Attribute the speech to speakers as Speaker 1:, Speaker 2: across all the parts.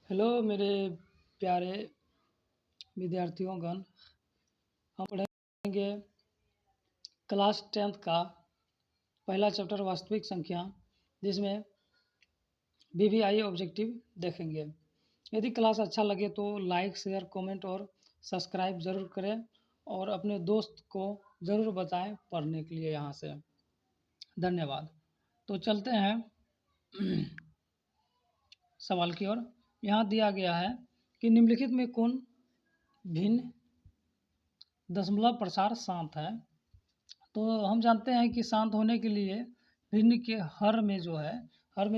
Speaker 1: Hello मेरे प्यारे विद्यार्थियोंगण। हम पढ़ेंगे क्लास 10th का पहला चैप्टर वास्तविक संख्या, जिसमें वीवीआई ऑब्जेक्टिव देखेंगे। यदि क्लास अच्छा लगे तो लाइक, शेयर, कमेंट और सब्सक्राइब ज़रूर करें और अपने दोस्त को ज़रूर बताएं पढ़ने के लिए यहाँ से। धन्यवाद। तो चलते हैं सवाल की ओर। यहाँ दिया गया है कि निम्नलिखित में कौन भिन्न दशमलव प्रसार शांत है। तो हम जानते हैं कि शांत होने के लिए भिन्न के हर में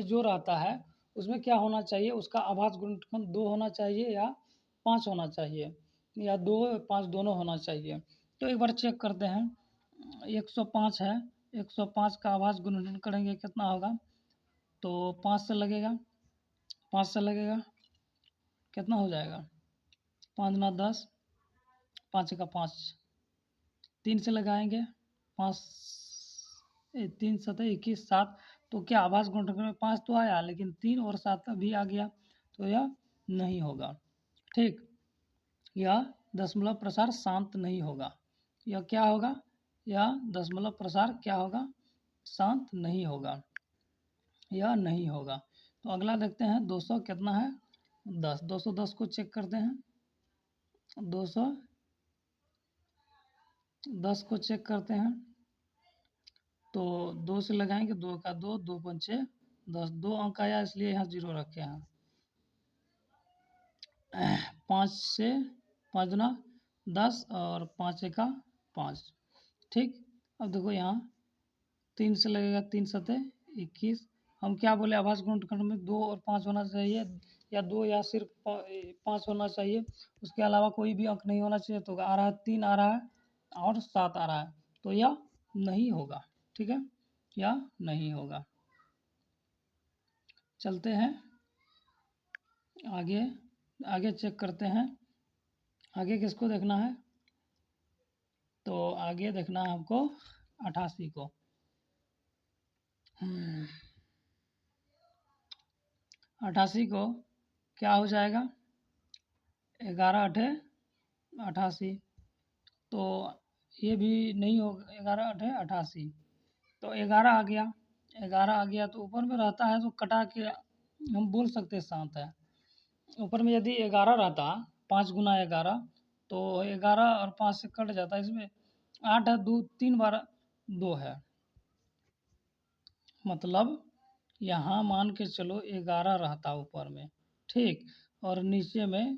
Speaker 1: जो रहता है उसमें क्या होना चाहिए, उसका आभाज्य गुणनखंड 2 होना चाहिए या 5 होना चाहिए, या 2 5 दोनों होना चाहिए। तो एक बार चेक करते हैं। 105 है, 105 का आभाज्य गुणनखंड करेंगे कितना होगा, तो 5 से लगेगा, 5 से लगेगा कितना हो जाएगा, 5 गुना 10, 5 का 5, 3 से लगाएंगे, 5 3 7 21 7। तो क्या आभाज्य गुणनखंड में 5 तो आया, लेकिन 3 और 7 भी आ गया, तो यह नहीं होगा। ठीक, यह दशमलव प्रसार शांत नहीं होगा। यह क्या होगा, यह दशमलव प्रसार क्या होगा, शांत नहीं होगा, यह नहीं होगा। तो अगला देखते हैं 200 कितना है, 10। 210 को चेक करते हैं, 210 को चेक करते हैं। तो 2 से लगाएंगे, 2 का 2, 2 पंचे 10, 2 अंक आया इसलिए यहाँ 0 रखे हैं। 5 से 5 गुना 10 और 5 का 5। ठीक, अब देखो यहाँ 3 से लगेगा, 3 सते 21। हम क्या बोले, आभाज्य गुणनखंड में 2 और 5 होना चाहिए, या 2 या सिर्फ 5 होना चाहिए, उसके अलावा कोई भी अंक नहीं होना चाहिए। तो आ रहा है 3 आ रहा है और 7 आ रहा है, तो यह नहीं होगा। ठीक है, यह नहीं होगा। चलते हैं आगे, आगे चेक करते हैं। आगे किसको देखना है, तो आगे देखना है हमको 88 को। 88 को क्या हो जाएगा, 11 8 88। तो ये भी नहीं होगा, 11 8 88। तो 11 आ गया, 11 आ गया तो ऊपर में रहता है तो कटा के हम बोल सकते हैं शांत है। ऊपर में यदि 11 रहता, 5 गुना 11, तो 11 और 5 से कट जाता है, इसमें 8 है, 2 3 बार 2 है, मतलब यहाँ मान के चलो 11 रहता ऊपर में। ठीक, और नीचे में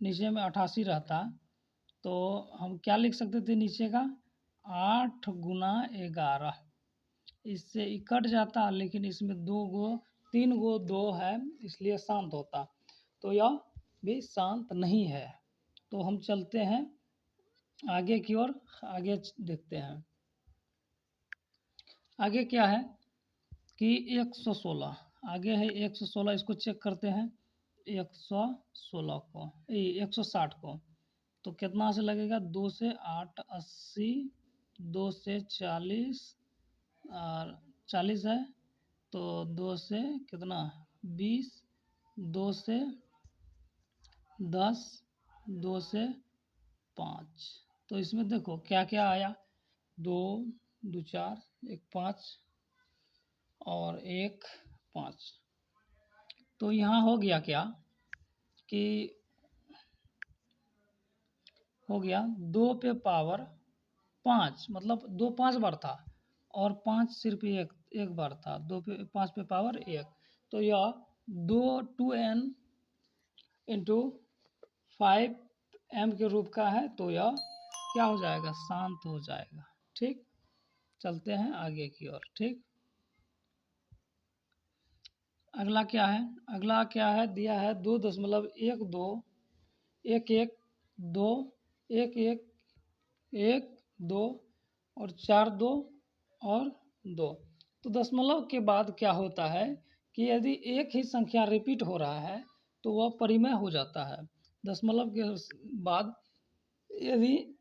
Speaker 1: 88 रहता, तो हम क्या लिख सकते थे नीचे का, 8 गुना 11। इससे कट जाता, लेकिन इसमें 3 गो 2 है, इसलिए शांत होता। तो यह भी शांत नहीं है। तो हम चलते हैं आगे की ओर, आगे देखते हैं। आगे क्या है कि 116, आगे है 116, इसको चेक करते हैं। 116 को 160 को, तो कितना से लगेगा, 2 से 8 80, 2 से 40 और 40 है, तो 2 से कितना 20, 2 से 10, 2 से 5। तो इसमें देखो क्या क्या आया, 2 2 4 1 5 और 1 5। तो यहाँ हो गया क्या कि हो गया 2 पे पावर 5, मतलब 2 5 बार था और 5 सिर्फ एक बार था। 2 पे 5 पे पावर 1, तो यह 2n इंटू 5m के रूप का है, तो यह क्या हो जाएगा, शांत हो जाएगा। ठीक, चलते हैं आगे की ओर। ठीक, अगला क्या है, अगला क्या है, दिया है 2.12 1 1 2 1 1 1 2 और 4 2 और 2। तो दशमलव के बाद क्या होता है कि यदि एक ही संख्या रिपीट हो रहा है तो वह परिमेय हो जाता है। दशमलव के बाद यदि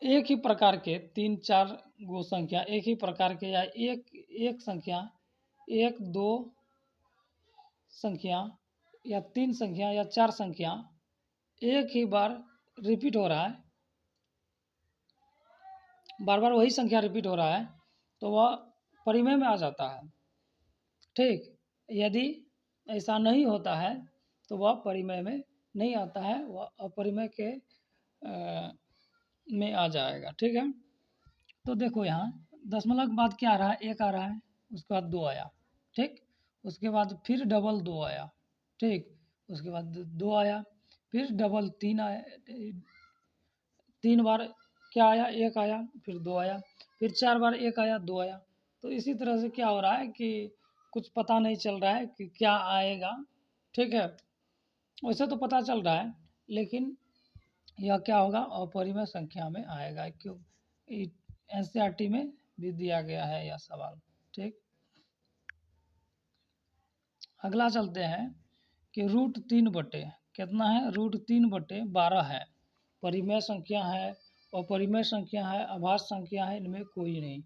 Speaker 1: एक ही प्रकार के 3 4 गो संख्या, एक ही प्रकार के, या एक संख्या, 1 2 संख्या या 3 संख्या या 4 संख्या एक ही बार रिपीट हो रहा है, बार बार वही संख्या रिपीट हो रहा है, तो वह परिमेय में आ जाता है। ठीक, यदि ऐसा नहीं होता है तो वह परिमेय में नहीं आता है, वह अपरिमेय के में आ जाएगा। ठीक है, तो देखो यहाँ दशमलव के बाद क्या आ रहा है, 1 आ रहा है, उसके बाद 2 आया। ठीक, उसके बाद फिर डबल 2 आया। ठीक, उसके बाद 2 आया, फिर डबल 3 आया, 3 बार क्या आया, 1 आया, फिर 2 आया, फिर 4 बार 1 आया, 2 आया। तो इसी तरह से क्या हो रहा है कि कुछ पता नहीं चल रहा है कि क्या आएगा। ठीक है, वैसे तो पता चल रहा है, लेकिन यह क्या होगा, अपरिमेय संख्या में आएगा। क्यों, एनसीईआरटी में भी दिया गया है यह सवाल। ठीक, अगला चलते हैं कि रूट 3 बटे कितना है, रूट 3 बटे 12 है, परिमेय संख्या है, अपरिमेय संख्या है, अभाज्य संख्या है, इनमें कोई नहीं।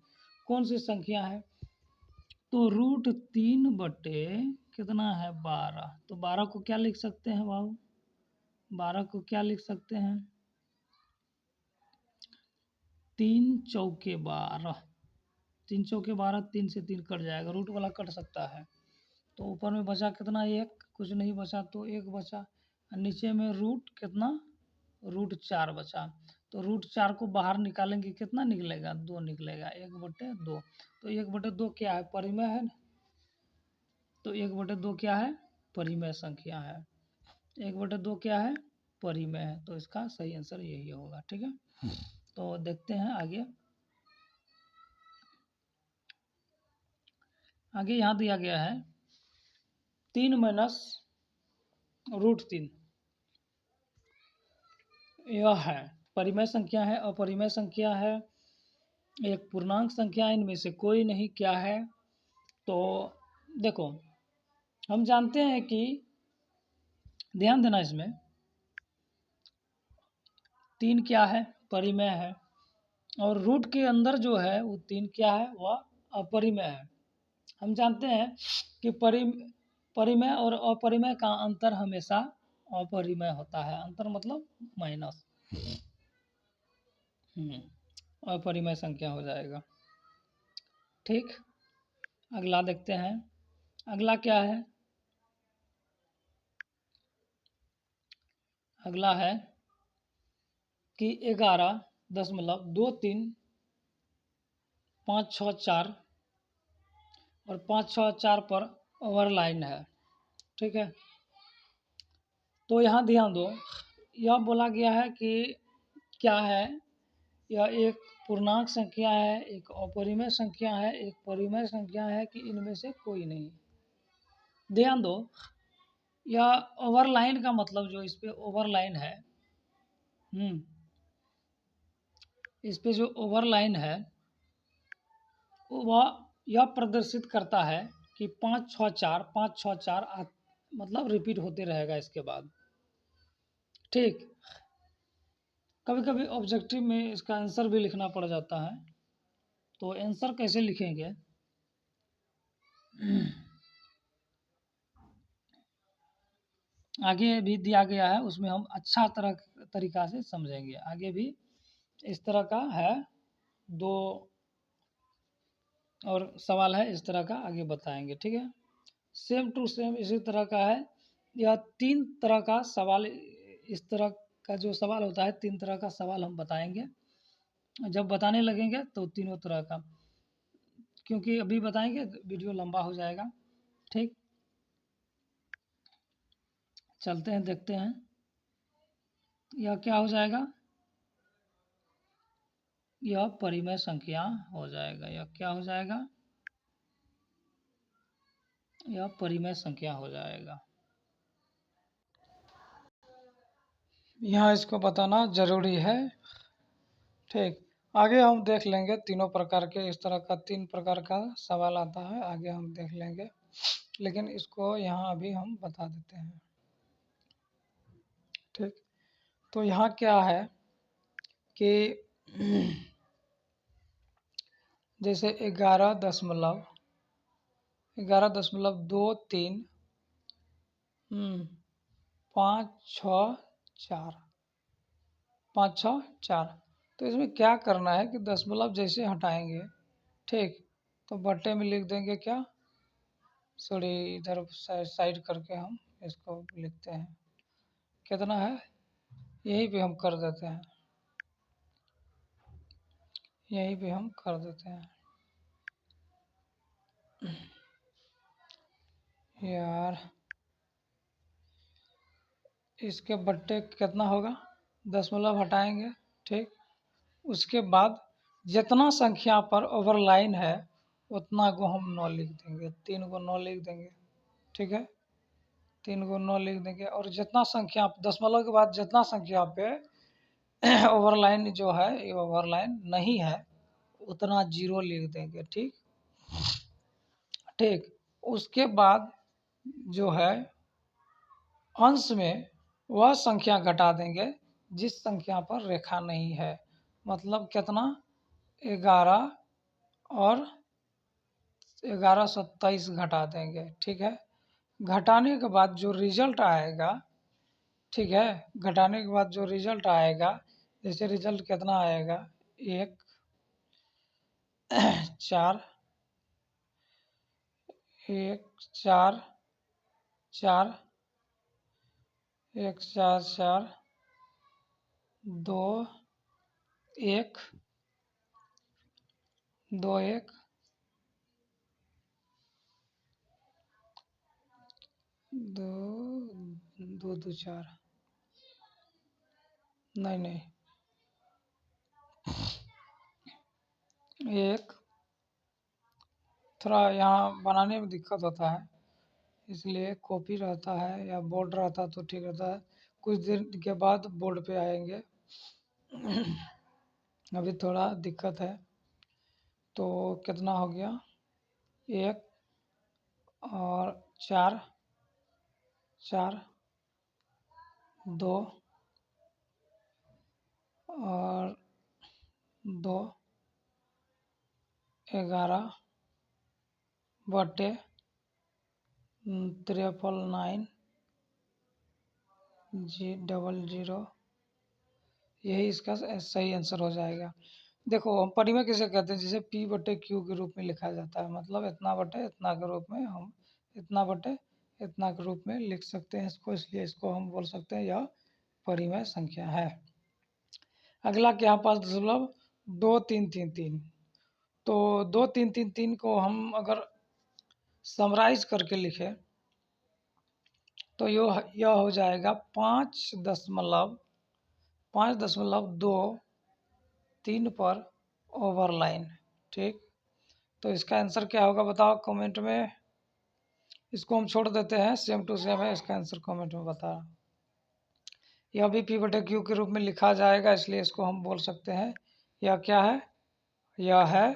Speaker 1: कौन सी संख्या है, तो रूट 3 बटे कितना है, 12। तो 12 को क्या लिख सकते हैं बाबू, 12 को क्या लिख सकते हैं, 3 चौके 12, 3 चौके 12, 3 से 3 कट जाएगा, रूट वाला कट सकता है। तो ऊपर में बचा कितना, 1, कुछ नहीं बचा तो 1 बचा, नीचे में रूट कितना, रूट 4 बचा। तो रूट 4 को बाहर निकालेंगे, कितना निकलेगा, 2 निकलेगा, 1/2। तो 1/2 क्या है, परिमेय है ना, तो 1/2 क्या है, परिमेय संख्या है। 1/2 क्या है, परिमेय है, तो इसका सही आंसर यही होगा। ठीक है, तो देखते हैं आगे। आगे यहाँ दिया गया है 3 माइनस रूट 3, यह है परिमेय संख्या है, अपरिमेय संख्या है, एक पूर्णांक संख्या है, इनमें से कोई नहीं, क्या है। तो देखो हम जानते हैं कि, ध्यान देना इसमें, 3 क्या है, परिमेय है, और रूट के अंदर जो है वो 3 क्या है, वह अपरिमेय है। हम जानते हैं कि परिमेय और अपरिमेय का अंतर हमेशा अपरिमेय होता है, अंतर मतलब माइनस। अपरिमेय संख्या हो जाएगा। ठीक, अगला देखते हैं, अगला क्या है, अगला है कि 11.2356 और 564 पर ओवरलाइन है। ठीक है, तो यहाँ ध्यान दो, यह बोला गया है कि क्या है, यह एक पूर्णांक संख्या है, एक अपरिमेय संख्या है, एक परिमेय संख्या है कि इनमें से कोई नहीं। ध्यान दो, यह ओवरलाइन का मतलब, जो इस पे ओवरलाइन है, इस पे जो ओवरलाइन है वह यह प्रदर्शित करता है कि 564 मतलब रिपीट होते रहेगा इसके बाद। ठीक, कभी कभी ऑब्जेक्टिव में इसका आंसर भी लिखना पड़ जाता है, तो आंसर कैसे लिखेंगे, आगे भी दिया गया है, उसमें हम अच्छा तरीका से समझेंगे। आगे भी इस तरह का है, 2 और सवाल है इस तरह का, आगे बताएंगे। ठीक है, सेम टू सेम इसी तरह का है, यह 3 तरह का सवाल, इस तरह का जो सवाल होता है, 3 तरह का सवाल हम बताएंगे। जब बताने लगेंगे तो तीनों तरह का, क्योंकि अभी बताएंगे वीडियो लंबा हो जाएगा। ठीक, चलते हैं, देखते हैं यह क्या हो जाएगा, यह परिमेय संख्या हो जाएगा। यह क्या हो जाएगा, यह परिमेय संख्या हो जाएगा। यहाँ इसको बताना जरूरी है। ठीक, आगे हम देख लेंगे तीनों प्रकार के, इस तरह का 3 प्रकार का सवाल आता है, आगे हम देख लेंगे, लेकिन इसको यहाँ अभी हम बता देते हैं। ठीक, तो यहाँ क्या है कि जैसे 11.23 5 6 4, 5 6 4। तो इसमें क्या करना है कि दशमलव जैसे हटाएंगे, ठीक, तो बट्टे में लिख देंगे क्या, सॉरी इधर साइड करके हम इसको लिखते हैं, कितना है यहीं पे हम कर देते हैं, यहीं पे हम कर देते हैं यार। इसके बट्टे कितना होगा, दशमलव हटाएंगे, ठीक, उसके बाद जितना संख्या पर ओवरलाइन है उतना को हम 9 लिख देंगे, 3 को 9 लिख देंगे, ठीक है, 3 को 9 लिख देंगे। और जितना संख्या दशमलव के बाद जितना संख्या पे ओवरलाइन जो है ये ओवरलाइन नहीं है उतना 0 लिख देंगे, ठीक, ठीक। उसके बाद जो है अंश में वह संख्या घटा देंगे जिस संख्या पर रेखा नहीं है, मतलब कितना, 11 और 1127 घटा देंगे, ठीक है। घटाने के बाद जो रिजल्ट आएगा, ठीक है, घटाने के बाद जो रिजल्ट आएगा, जैसे रिजल्ट कितना आएगा, 1 4 1 4 4 1 4 4 2 1 2 1 2 2 2 4, नहीं 1, थोड़ा यहाँ बनाने में दिक्कत होता है इसलिए कॉपी रहता है या बोर्ड रहता तो ठीक रहता है, कुछ दिन के बाद बोर्ड पे आएंगे अभी थोड़ा दिक्कत है। तो कितना हो गया, 1 और 4 4 2 और 2 11 बटे 999 000, यही इसका सही आंसर हो जाएगा। देखो हम परिमेय किसे कहते हैं, जैसे P बटे Q के रूप में लिखा जाता है, मतलब इतना बटे इतना के रूप में हम इतना बटे इतना के रूप में लिख सकते हैं इसको, इसलिए इसको हम बोल सकते हैं यह परिमेय संख्या है। अगला क्या पास दशमलव 2333, तो 2333 को हम अगर समराइज करके लिखें तो यह हो जाएगा 5.2 पर ओवरलाइन, ठीक। तो इसका आंसर क्या होगा बताओ कमेंट में, इसको हम छोड़ देते हैं, सेम टू सेम है, इसका आंसर कमेंट में बता। यह भी P बटे Q के रूप में लिखा जाएगा, इसलिए इसको हम बोल सकते हैं यह क्या है, यह है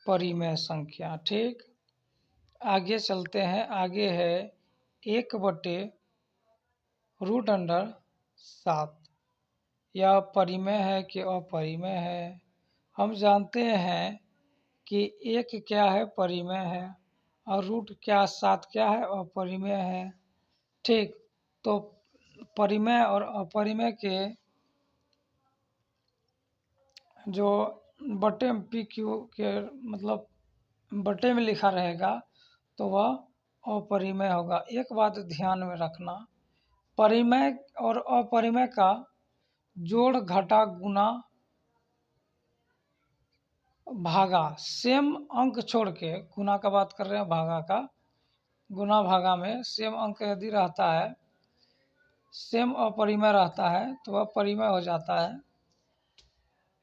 Speaker 1: परिमेय संख्या, ठीक। आगे चलते हैं, आगे है 1/√7, यह परिमेय है कि अपरिमेय है। हम जानते हैं कि 1 क्या है, परिमेय है, और रूट क्या 7 क्या है, अपरिमेय है, ठीक। तो परिमेय और अपरिमेय के जो बटे में पी क्यू के मतलब बटे में लिखा रहेगा तो वह अपरिमेय होगा। एक बात ध्यान में रखना, परिमेय और अपरिमेय का जोड़ घटा गुना भागा, सेम अंक छोड़ के, गुना का बात कर रहे हैं, भागा का, गुना भागा में सेम अंक यदि रहता है, सेम अपरिमेय रहता है तो वह परिमेय हो जाता है,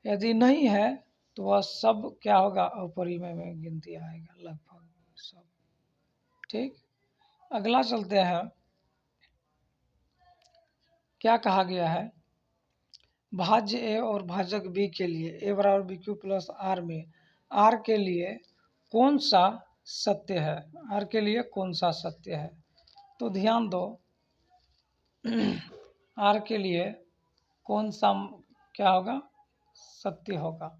Speaker 1: यदि नहीं है तो वह सब क्या होगा, अपरिमेय में गिनती आएगा लगभग सब, ठीक। अगला चलते हैं, क्या कहा गया है, भाज्य ए और भाजक बी के लिए ए बराबर बी क्यू प्लस आर में आर के लिए कौन सा सत्य है, आर के लिए कौन सा सत्य है। तो ध्यान दो आर के लिए कौन सा क्या होगा, सत्य होगा।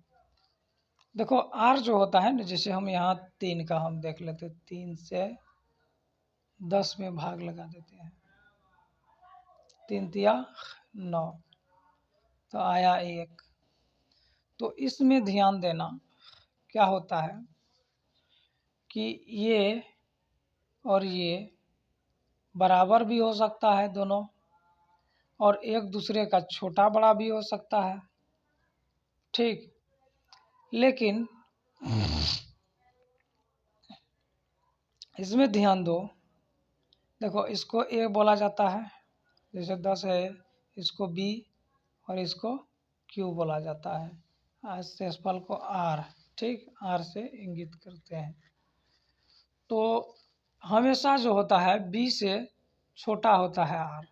Speaker 1: देखो आर जो होता है ना, जैसे हम यहाँ 3 का हम देख लेते, 3 से 10 में भाग लगा देते हैं, 3 तिया 9, तो आया 1। तो इसमें ध्यान देना क्या होता है कि ये और ये बराबर भी हो सकता है दोनों, और एक दूसरे का छोटा बड़ा भी हो सकता है, ठीक। लेकिन इसमें ध्यान दो, देखो इसको ए बोला जाता है, जैसे 10 है, इसको बी और इसको क्यू बोला जाता है, शेषफल को आर, ठीक, आर से इंगित करते हैं। तो हमेशा जो होता है बी से छोटा होता है आर,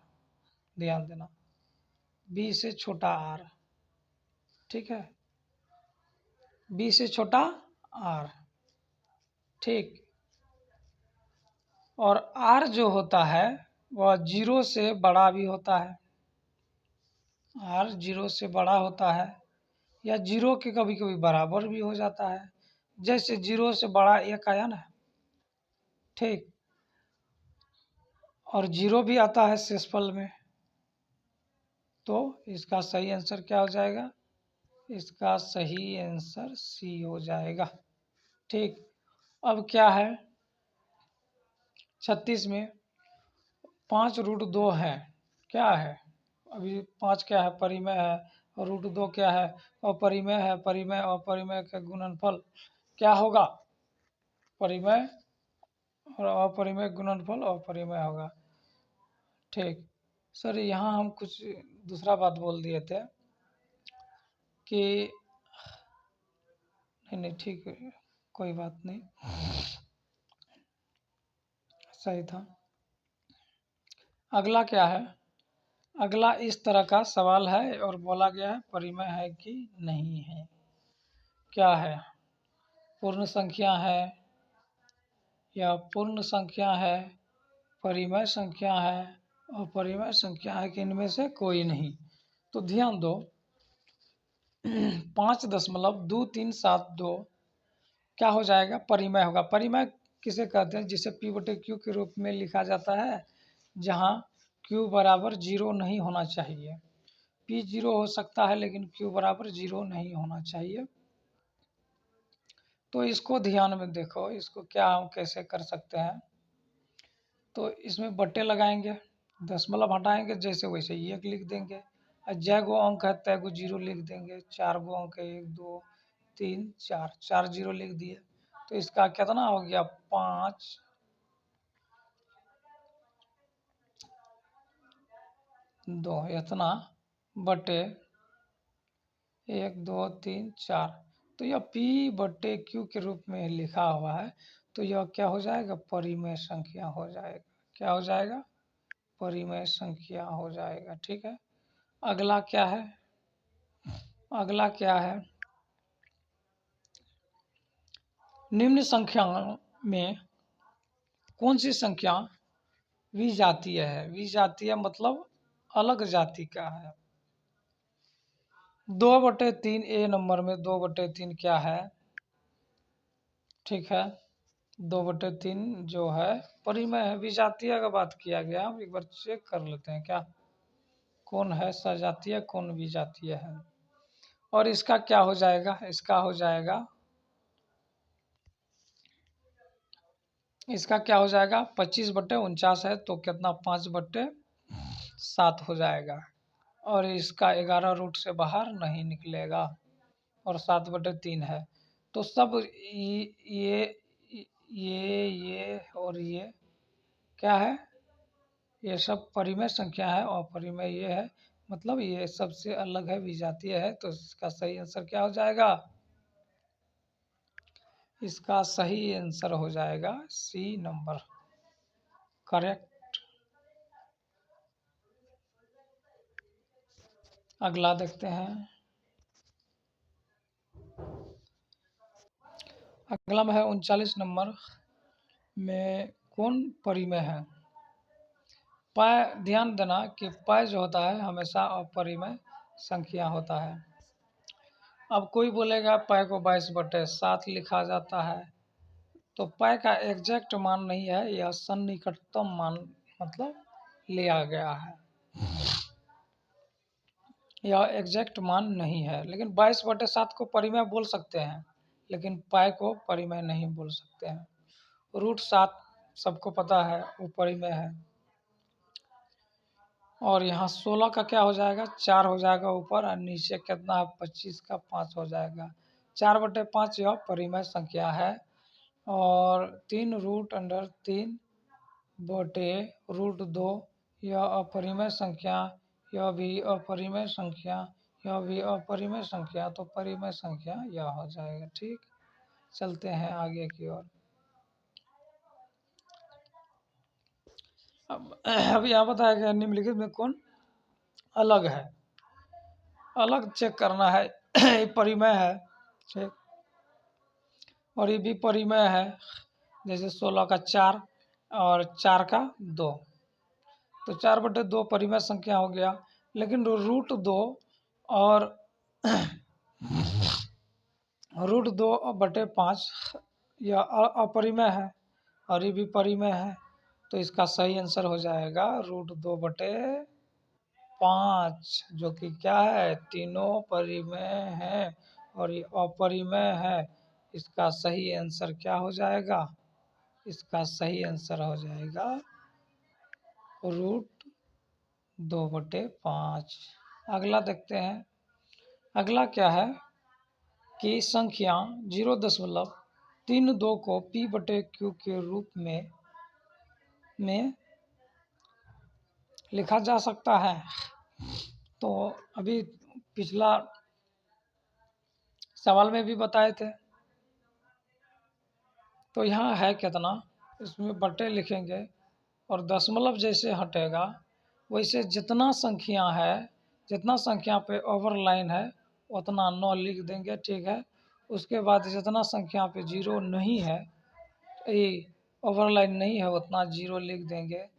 Speaker 1: ध्यान देना, बी से छोटा आर, ठीक है, बी से छोटा आर, ठीक। और आर जो होता है वह 0 से बड़ा भी होता है, आर 0 से बड़ा होता है, या 0 के कभी कभी बराबर भी हो जाता है, जैसे 0 से बड़ा 1 आया ना, ठीक, और 0 भी आता है शेषफल में। तो इसका सही आंसर क्या हो जाएगा, इसका सही आंसर सी हो जाएगा, ठीक। अब क्या है 36 में 5√2 है, क्या है, अभी 5 क्या है, परिमेय है, और √2 क्या है, अपरिमेय है, परिमेय अपरिमेय का गुणनफल क्या होगा, परिमेय और अपरिमेय गुणनफल अपरिमेय होगा, ठीक। सर यहाँ हम कुछ दूसरा बात बोल दिए थे कि नहीं ठीक है, कोई बात नहीं, सही था। अगला क्या है, अगला इस तरह का सवाल है और बोला गया है परिमेय है कि नहीं है, क्या है, पूर्ण संख्या है या पूर्ण संख्या है, परिमेय संख्या है, अपरिमेय संख्या है कि इनमें से कोई नहीं। तो ध्यान दो 5.2372 क्या हो जाएगा, परिमेय होगा। परिमेय किसे कहते हैं, जिसे P/Q के रूप में लिखा जाता है, जहां Q बराबर 0 नहीं होना चाहिए। P 0 हो सकता है लेकिन Q बराबर 0 नहीं होना चाहिए। तो इसको ध्यान में देखो, इसको क्या हम कैसे कर सकते हैं। तो इसमें बट्टे लगाएंगे, दशमलव हटाएंगे, जैसे वैसे ही 1 लिख देंगे, और जय गो अंक है तय गो 0 लिख देंगे, 4 गो अंक है 1 2 3 4, 4 0 लिख दिए। तो इसका कितना हो गया 5 2 इतना बटे 1 2 3 4। तो यह P/Q के रूप में लिखा हुआ है, तो यह क्या हो जाएगा, परिमेय संख्या हो जाएगा, क्या हो जाएगा, परिमेय संख्या हो जाएगा, ठीक है। अगला क्या है, अगला क्या है, निम्न संख्या में कौन सी संख्या विजातीय है, विजातीय मतलब अलग जाति का है। 2/3 ए नंबर में 2/3 क्या है, ठीक है, 2/3 जो है परिमेय है, विजातीय का बात किया गया, हम एक बार चेक कर लेते हैं क्या कौन है सजातीय कौन विजातीय है। और इसका क्या हो जाएगा, इसका हो जाएगा, इसका क्या हो जाएगा, 25/49 है तो कितना 5/7 हो जाएगा, और इसका 11 रूट से बाहर नहीं निकलेगा, और 7/3 है। तो सब ये और ये क्या है, ये सब परिमेय संख्या है, और परिमेय ये है, मतलब ये सबसे अलग है, विजातीय है। तो इसका सही आंसर क्या हो जाएगा, इसका सही आंसर हो जाएगा सी नंबर, करेक्ट। अगला देखते हैं, अगला में है 39 नंबर में कौन परिमेय है। पाई, ध्यान देना कि पाई जो होता है हमेशा अपरिमेय संख्या होता है। अब कोई बोलेगा पाई को 22/7 लिखा जाता है, तो पाई का एग्जैक्ट मान नहीं है, यह सन्निकटतम मान मतलब लिया गया है, यह एग्जैक्ट मान नहीं है। लेकिन 22/7 को परिमेय बोल सकते हैं, लेकिन पाई को परिमेय नहीं बोल सकते हैं। √7 सबको पता है वो परिमेय है। और यहाँ 16 का क्या हो जाएगा, 4 हो जाएगा ऊपर, और नीचे कितना है 25 का 5 हो जाएगा। 4/5 यह परिमेय संख्या है। और 3√3 बटे √2 यह अपरिमेय संख्या, यह भी अपरिमेय संख्या, यह भी अपरिमेय संख्या, तो परिमेय संख्या यह हो जाएगा। ठीक, चलते हैं आगे की ओर। अब यहाँ बताया गया निम्नलिखित में कौन अलग है, अलग चेक करना है। ये परिमेय है, ठीक, और ये भी परिमेय है, जैसे 16 का 4 और 4 का 2, तो 4/2 परिमेय संख्या हो गया। लेकिन √2 और √2/5 यह अपरिमेय है, और ये भी परिमेय है, तो इसका सही आंसर हो जाएगा √2/5, जो कि क्या है, तीनों परिमेय है और ये अपरिमेय है। इसका सही आंसर क्या हो जाएगा, इसका सही आंसर हो जाएगा √2/5। अगला देखते हैं। अगला क्या है कि संख्या 0.32 को p/q के रूप में लिखा जा सकता है। तो अभी पिछला सवाल में भी बताए थे। तो यहाँ है कितना, इसमें बटे लिखेंगे और दशमलव जैसे हटेगा वैसे जितना संख्या है, जितना संख्या पे ओवरलाइन है उतना 9 लिख देंगे। ठीक है, उसके बाद जितना संख्या पे 0 नहीं है, ये ओवरलाइन नहीं है, उतना 0 लिख देंगे।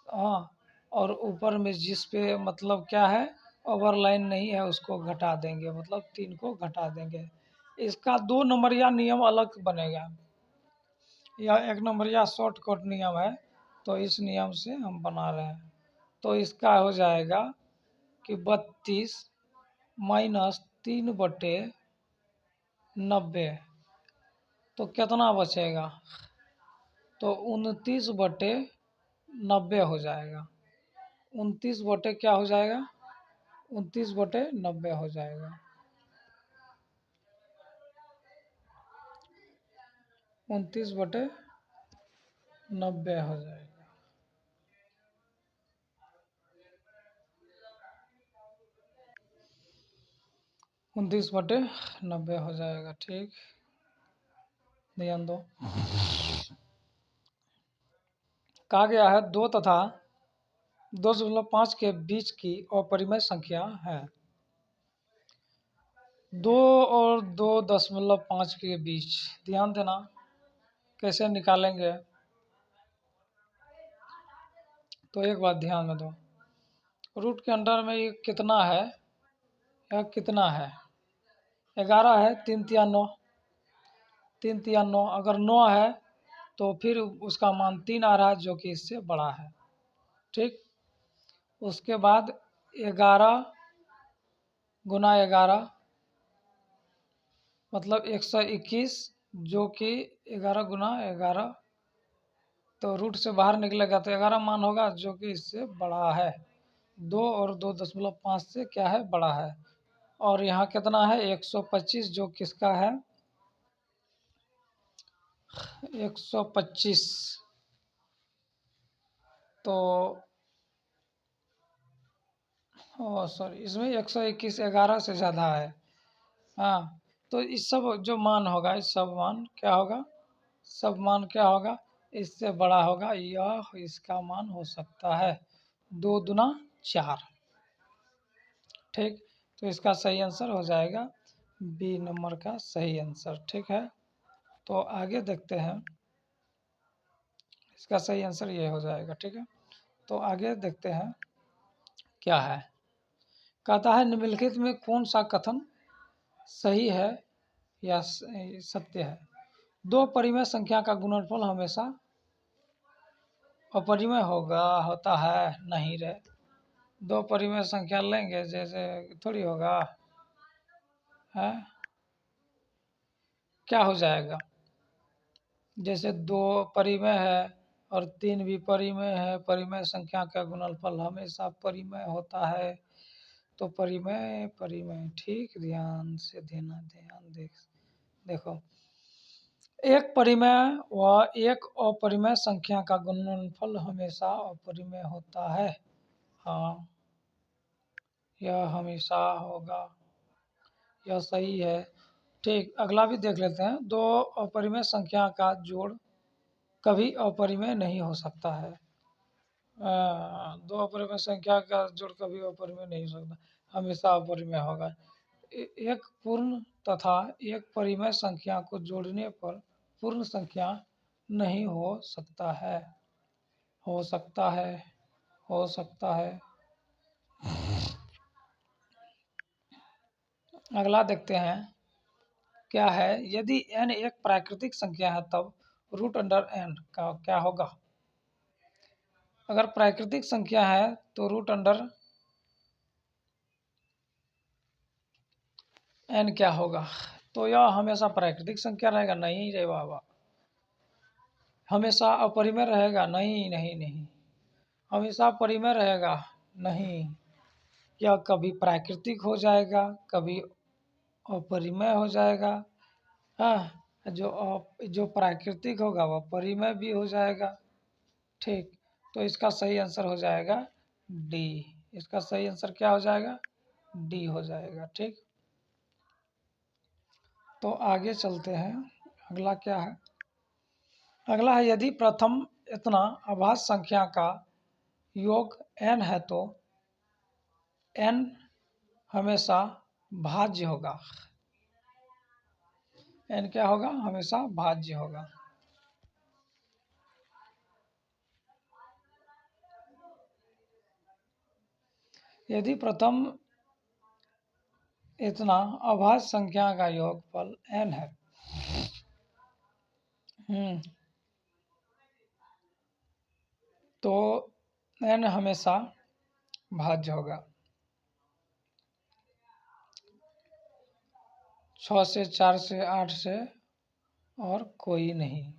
Speaker 1: हाँ, और ऊपर में जिस पे मतलब क्या है ओवरलाइन नहीं है उसको घटा देंगे, मतलब 3 को घटा देंगे। इसका 2 नंबरिया नियम अलग बनेगा, यह 1 नंबरिया शॉर्टकट नियम है, तो इस नियम से हम बना रहे हैं। तो इसका हो जाएगा कि 32 माइनस 3/90, तो कितना बचेगा, तो 29/90 हो जाएगा। 29 बटे क्या हो जाएगा, 29/90 हो जाएगा। 29/90 हो जाएगा। 29/90 हो जाएगा। ठीक, ध्यान दो। कहा गया है 2 तथा 2.5 के बीच की अपरिमेय संख्या है। 2 और 2.5 के बीच, ध्यान देना कैसे निकालेंगे। तो एक बात ध्यान में दो, रूट के अंडर में ये कितना है, यह कितना है, 11 है, 3 तिया 9, 3 तिया 9, अगर 9 है तो फिर उसका मान 3 आ रहा है, जो कि इससे बड़ा है। ठीक, उसके बाद 11 गुना 11 मतलब 121, जो कि 11 गुना 11, तो रूट से बाहर निकलेगा तो 11 मान होगा, जो कि इससे बड़ा है। 2 और 2.5 से क्या है, बड़ा है। और यहाँ कितना है 125, जो किसका है 125, तो सॉरी, इसमें 121 11 से ज़्यादा है। हाँ, तो इस सब जो मान होगा, इस सब मान क्या होगा, सब मान क्या होगा, इससे बड़ा होगा, यह इसका मान हो सकता है 2 दूना 4। ठीक, तो इसका सही आंसर हो जाएगा बी नंबर का सही आंसर। ठीक है, तो आगे देखते हैं, इसका सही आंसर ये हो जाएगा। ठीक है, तो आगे देखते हैं क्या है। कहता है निम्नलिखित में कौन सा कथन सही है या सत्य है। दो परिमेय संख्या का गुणनफल हमेशा अपरिमेय होता है नहीं रे। दो परिमेय संख्या लेंगे जैसे थोड़ी होगा है, क्या हो जाएगा? जैसे दो परिमेय है और तीन भी परिमेय है, परिमेय संख्या का गुणनफल हमेशा परिमेय होता है। तो परिमेय परिमेय ठीक ध्यान से देना, देखो एक परिमेय व एक अपरिमेय संख्या का गुणनफल हमेशा अपरिमेय होता है। हाँ, यह हमेशा होगा, यह सही है। ठीक, अगला भी देख लेते हैं। दो अपरिमेय संख्या का जोड़ कभी अपरिमेय नहीं हो सकता है। दो अपरिमेय संख्या का जोड़ कभी अपरिमेय नहीं हो सकता, हमेशा अपरिमेय होगा। एक पूर्ण तथा एक परिमेय संख्या को जोड़ने पर पूर्ण संख्या नहीं हो सकता है। हो सकता है, हो सकता है। अगला देखते हैं क्या है। यदि n एक प्राकृतिक संख्या है तब रूट अंडर n का क्या होगा? अगर प्राकृतिक संख्या है तो रूट अंडर n क्या होगा? तो यह हमेशा प्राकृतिक संख्या रहेगा? नहीं रे बाबा। हमेशा अपरिमेय रहेगा? नहीं नहीं नहीं। हमेशा परिमेय रहेगा? नहीं। यह कभी प्राकृतिक हो जाएगा, कभी अपरिमेय हो जाएगा। हाँ, जो प्राकृतिक होगा वह परिमेय भी हो जाएगा। ठीक, तो इसका सही आंसर हो जाएगा डी। इसका सही आंसर क्या हो जाएगा? डी हो जाएगा। ठीक, तो आगे चलते हैं। अगला क्या है? अगला है यदि प्रथम इतना अभाज्य संख्या का योग n है तो n हमेशा भाज्य होगा। n क्या होगा? हमेशा भाज्य होगा। यदि प्रथम इतना अभाज्य संख्या का योगफल n है, तो n हमेशा भाज्य होगा। 6 से 4 से 8 से और कोई नहीं।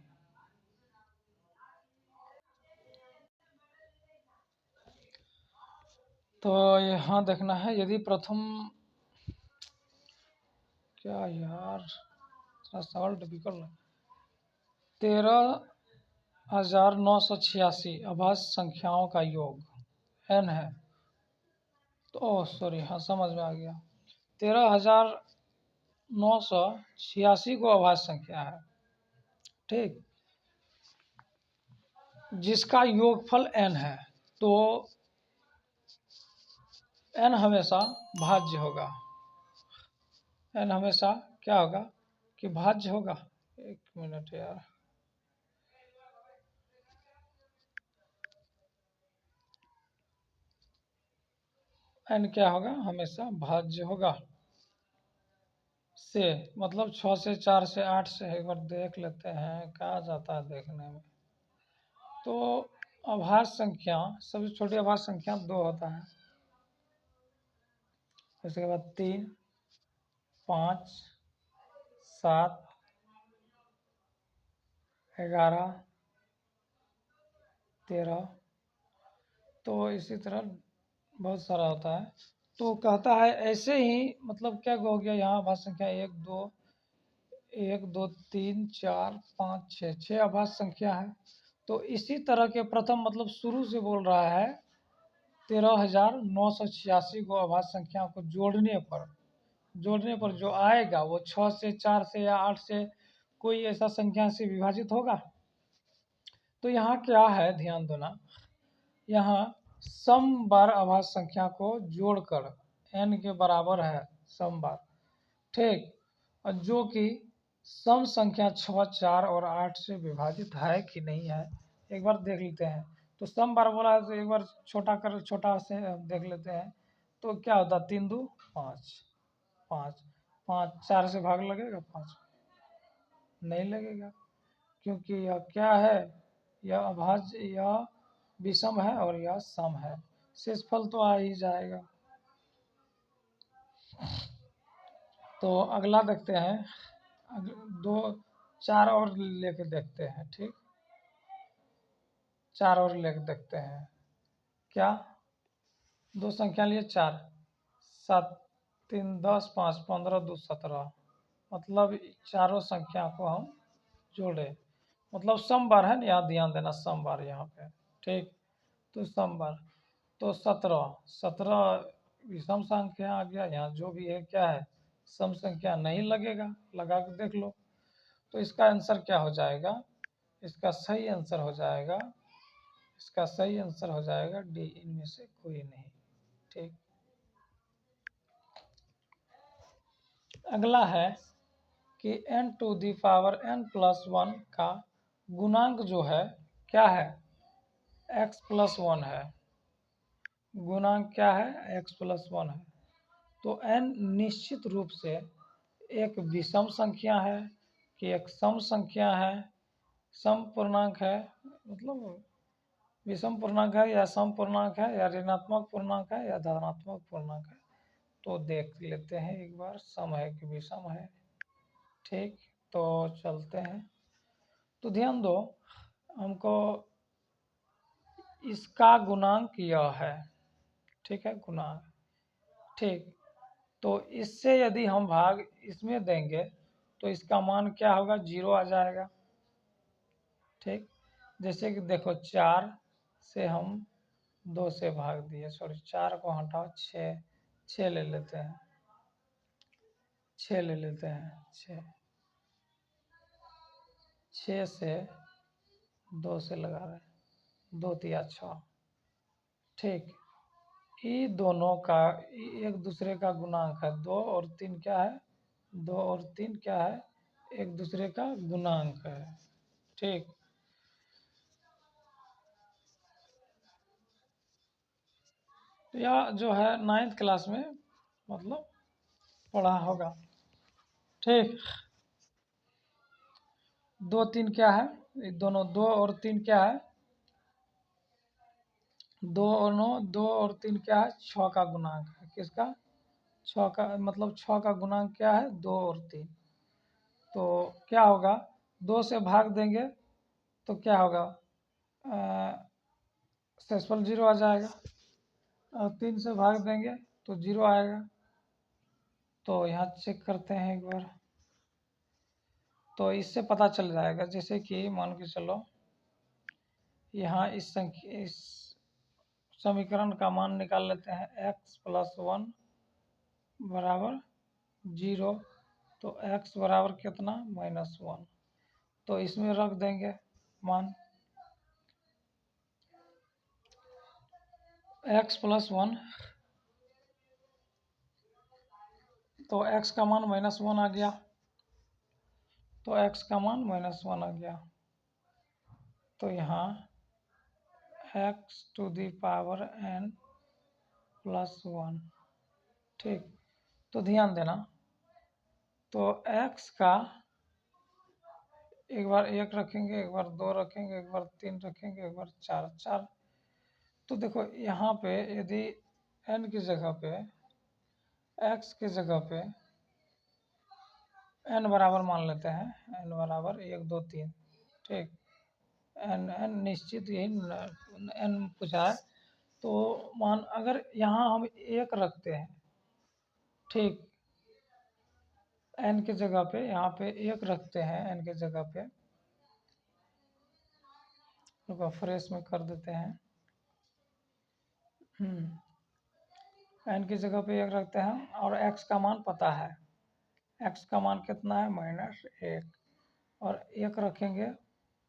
Speaker 1: तो यहाँ देखना है यदि प्रथम, क्या यार थोड़ा सवाल डिफिकल्ट है। 13,986 अभाज्य संख्याओं का योग n है। तो सॉरी, हाँ समझ में आ गया। 13,986 को अभाज्य संख्या है, ठीक, जिसका योगफल n है। तो n हमेशा भाज्य होगा। n हमेशा क्या होगा? कि भाज्य होगा। एक मिनट यार, n क्या होगा? हमेशा भाज्य होगा। से मतलब 6 से 4 से 8 से एक बार देख लेते हैं, कहा जाता है देखने में। तो अभाज्य संख्या, सबसे छोटी अभाज्य संख्या 2 होता है। उसके बाद 3, 5, 7, 11, 13, तो इसी तरह बहुत सारा होता है। तो कहता है ऐसे ही, मतलब क्या हो गया यहाँ अभाज्य संख्या 1 2 1 2 3 4 5 6 6 अभाज्य संख्या है। तो इसी तरह के प्रथम, मतलब शुरू से बोल रहा है 13,986 को अभाज्य संख्या को जोड़ने पर जो आएगा वो 6 से 4 से या 8 से कोई ऐसा संख्या से विभाजित होगा। तो यहाँ क्या है, ध्यान देना। यहाँ सम बार अभाज्य संख्या को जोड़कर n के बराबर है सम बार, ठीक, और जो कि सम संख्या 6, 4 और 8 से विभाजित है कि नहीं है, एक बार देख लेते हैं। तो सम बार बोला है तो एक बार छोटा से देख लेते हैं। तो क्या होता? 3 2 5, 5 5, 4 से भाग लगेगा 5,
Speaker 2: नहीं लगेगा, क्योंकि यह क्या है, यह अभाज्य, यह विषम है और यह सम है, शेषफल तो आ ही जाएगा। तो अगला देखते हैं, दो चार और लेके देखते हैं, ठीक, चार और लेके देखते हैं। क्या, दो संख्या लिए 4, 7 3 10 5 15 2 17, मतलब चारों संख्या को हम जोड़े, मतलब सम बार है ना, यहाँ ध्यान देना, सम बार यहाँ पे, ठीक। तो सम बार, तो 17 17 विषम संख्या आ गया, यहाँ जो भी है क्या है, सम संख्या, नहीं लगेगा, लगा के देख लो। तो इसका आंसर क्या हो जाएगा, इसका सही आंसर हो जाएगा, इसका सही आंसर हो जाएगा डी, इनमें से कोई नहीं, ठीक। अगला है कि n to the power n+1 का गुणांक जो है क्या है, x+1 है, गुणांक क्या है, x+1 है। तो n निश्चित रूप से एक विषम संख्या है कि एक सम संख्या है, सम पूर्णांक है, मतलब विषम पूर्णांक है या सम पूर्णांक है या ऋणात्मक पूर्णांक है या धनात्मक पूर्णांक है। तो देख लेते हैं एक बार, सम है कि विषम है, ठीक। तो चलते हैं, तो ध्यान दो, हमको इसका गुणांक यह है, ठीक है, गुणांक, ठीक। तो इससे यदि हम भाग इसमें देंगे तो इसका मान क्या होगा, 0 आ जाएगा, ठीक। जैसे कि देखो 4 से हम 2 से भाग दिए, सॉरी 4 को हटाओ, 6 ले लेते हैं, 6 ले लेते हैं, 6 से 2 से लगा रहे हैं, 2 तिया 6, ठीक। ये दोनों का एक दूसरे का गुणांक है, 2 और 3 क्या है, 2 और 3 क्या है, एक दूसरे का गुणांक है, ठीक। तो यह जो है 9th क्लास में मतलब पढ़ा होगा, ठीक। 2 3 क्या है, ये दोनों 2 और 3 क्या है, 2 और 9, 2 और 3 क्या है, 6 का गुणांक है, किसका, 6 का, मतलब 6 का गुणांक क्या है, 2 और 3। तो क्या होगा, 2 से भाग देंगे तो क्या होगा, शेषफल 0 आ जाएगा, और 3 से भाग देंगे तो 0 आएगा। तो यहाँ चेक करते हैं एक बार, तो इससे पता चल जाएगा, जैसे कि मान के चलो यहाँ इस संख्या, इस समीकरण का मान निकाल लेते हैं, x+1 बराबर 0, तो x बराबर कितना, -1, तो इसमें रख देंगे मान, x+1, तो x का मान -1 आ गया, तो x का मान -1 आ गया, तो यहाँ x to the power n+1, ठीक। तो ध्यान देना, तो x का एक बार 1 रखेंगे, एक बार 2 रखेंगे, एक बार 3 रखेंगे, एक बार 4। तो देखो यहाँ पे यदि n की जगह पे, x की जगह पे n बराबर मान लेते हैं, n बराबर 1 2 3, ठीक। n निश्चित यही n पूछा है, तो मान अगर यहाँ हम 1 रखते हैं, ठीक, n की जगह पे, यहाँ पे 1 रखते हैं n की जगह पे, रुको फ्रेश में कर देते हैं, n की जगह पे 1 रखते हैं, और x का मान पता है, x का मान कितना है, -1, और 1 रखेंगे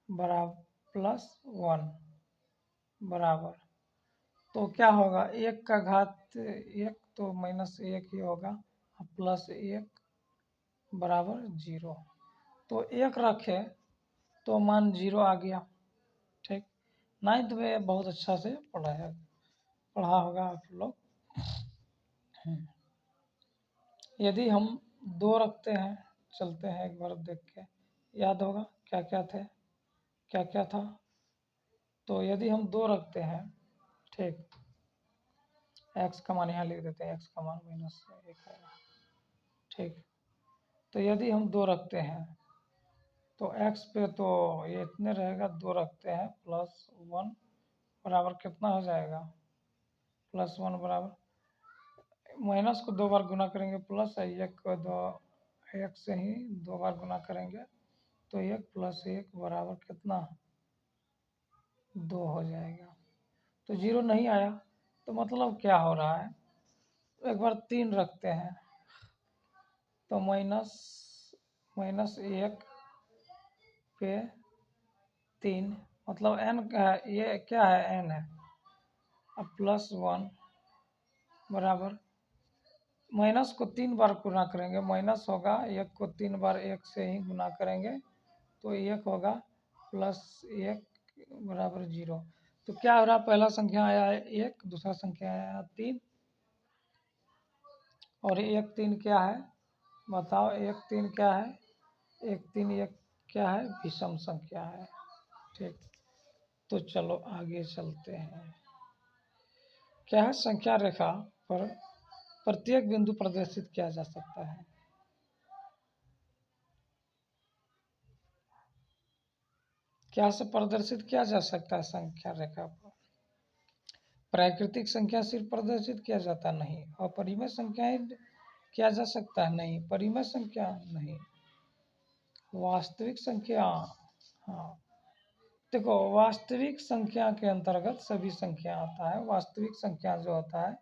Speaker 2: बराबर +1 बराबर, तो क्या होगा, 1 का घात 1 तो -1 ही होगा, +1 बराबर 0, तो 1 रखे तो मान 0 आ गया, ठीक। 9th में बहुत अच्छा से पढ़ा होगा आप लोग। यदि हम 2 रखते हैं, चलते हैं एक बार देख के, याद होगा क्या क्या थे, क्या क्या था। तो यदि हम 2 रखते हैं, ठीक, x का मान यहाँ लिख देते हैं, x का मान -1 आएगा, ठीक। तो यदि हम 2 रखते हैं तो x पे तो ये इतने रहेगा, 2 रखते हैं +1 बराबर कितना हो जाएगा, +1 बराबर माइनस को 2 बार गुना करेंगे प्लस, 1 को 2 1 से ही 2 बार गुना करेंगे तो 1 + 1 बराबर कितना, 2 हो जाएगा। तो 0 नहीं आया, तो मतलब क्या हो रहा है, एक बार 3 रखते हैं तो -1 पे 3, मतलब n का है, ये क्या है, n है। अब +1 बराबर माइनस को 3 बार गुना करेंगे, माइनस होगा, 1 को 3 बार 1 से ही गुना करेंगे तो 1 होगा, +1 बराबर 0। तो क्या हो रहा, पहला संख्या आया है 1, दूसरा संख्या आया है 3, और 1 3 क्या है, बताओ, 1 3 क्या है, 1 3 1 क्या है, विषम संख्या है, ठीक। तो चलो आगे चलते हैं। क्या है, संख्या रेखा पर प्रत्येक बिंदु प्रदर्शित किया जा सकता है। क्या से प्रदर्शित किया जा सकता है संख्या रेखा पर, प्राकृतिक संख्या सिर्फ प्रदर्शित किया जाता नहीं, अपरिमेय संख्याएं किया जा सकता है, नहीं, परिमेय संख्या नहीं, वास्तविक संख्या, हाँ। देखो, वास्तविक संख्या के अंतर्गत सभी संख्या आता है। वास्तविक संख्या जो होता है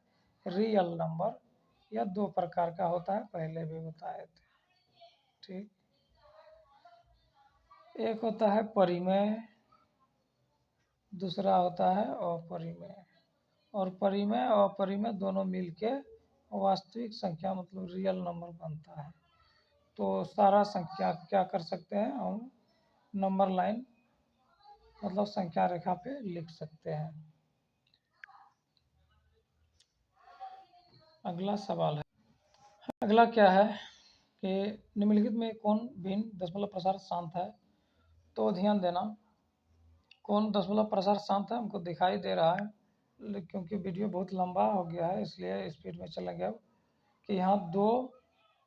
Speaker 2: रियल नंबर, यह 2 प्रकार का होता है, पहले भी बताए थे, ठीक। एक होता है परिमेय, दूसरा होता है अपरिमेय, और परिमेय और अपरिमेय दोनों मिलके वास्तविक संख्या मतलब रियल नंबर बनता है। तो सारा संख्या क्या कर सकते हैं हम, नंबर लाइन मतलब संख्या रेखा पे लिख सकते हैं। अगला सवाल है, अगला क्या है कि निम्नलिखित में कौन भिन्न दशमलव प्रसार शांत है। तो ध्यान देना, कौन दशमलव प्रसार शांत है, हमको दिखाई दे रहा है क्योंकि वीडियो बहुत लंबा हो गया है, इसलिए स्पीड में चलेंगे अब, कि यहाँ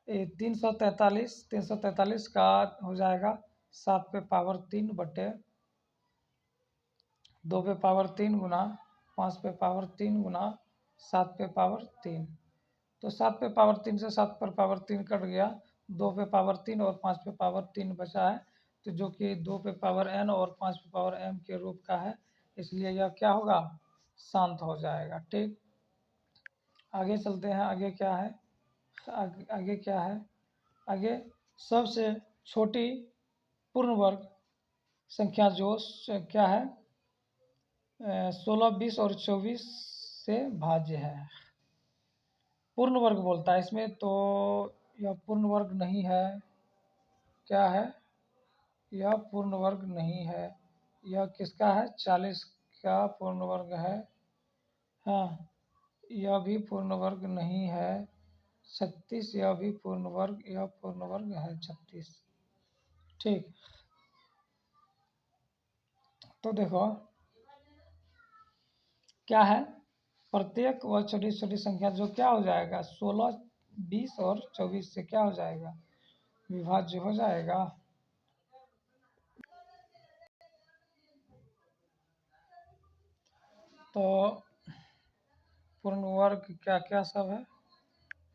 Speaker 2: 343 का हो जाएगा 7 पे पावर 3 बटे 2 पे पावर 3 गुना 5 पे पावर 3 गुना 7 पे पावर 3। तो 7 पे पावर 3 से 7 पर पावर 3 कट गया, 2 पे पावर 3 और 5 पे पावर 3 बचा है, तो जो कि 2 पे पावर n और 5 पे पावर m के रूप का है, इसलिए यह क्या होगा, शांत हो जाएगा, ठीक। आगे चलते हैं, आगे क्या है, आगे क्या है, आगे सबसे छोटी पूर्ण वर्ग संख्या जो क्या है, 16 20 और 24 से भाज्य है। पूर्ण वर्ग बोलता है इसमें, तो यह पूर्ण वर्ग नहीं है, क्या है, यह पूर्ण वर्ग नहीं है, यह किसका है, 40 का पूर्ण वर्ग है, हाँ। यह भी पूर्ण वर्ग नहीं है, 36, यह भी पूर्ण वर्ग, यह पूर्ण वर्ग है 36, ठीक। तो देखो क्या है, प्रत्येक व छोटी छोटी संख्या जो क्या हो जाएगा, 16 20 और 24 से क्या हो जाएगा, विभाज्य हो जाएगा। तो पूर्ण वर्ग क्या क्या सब है,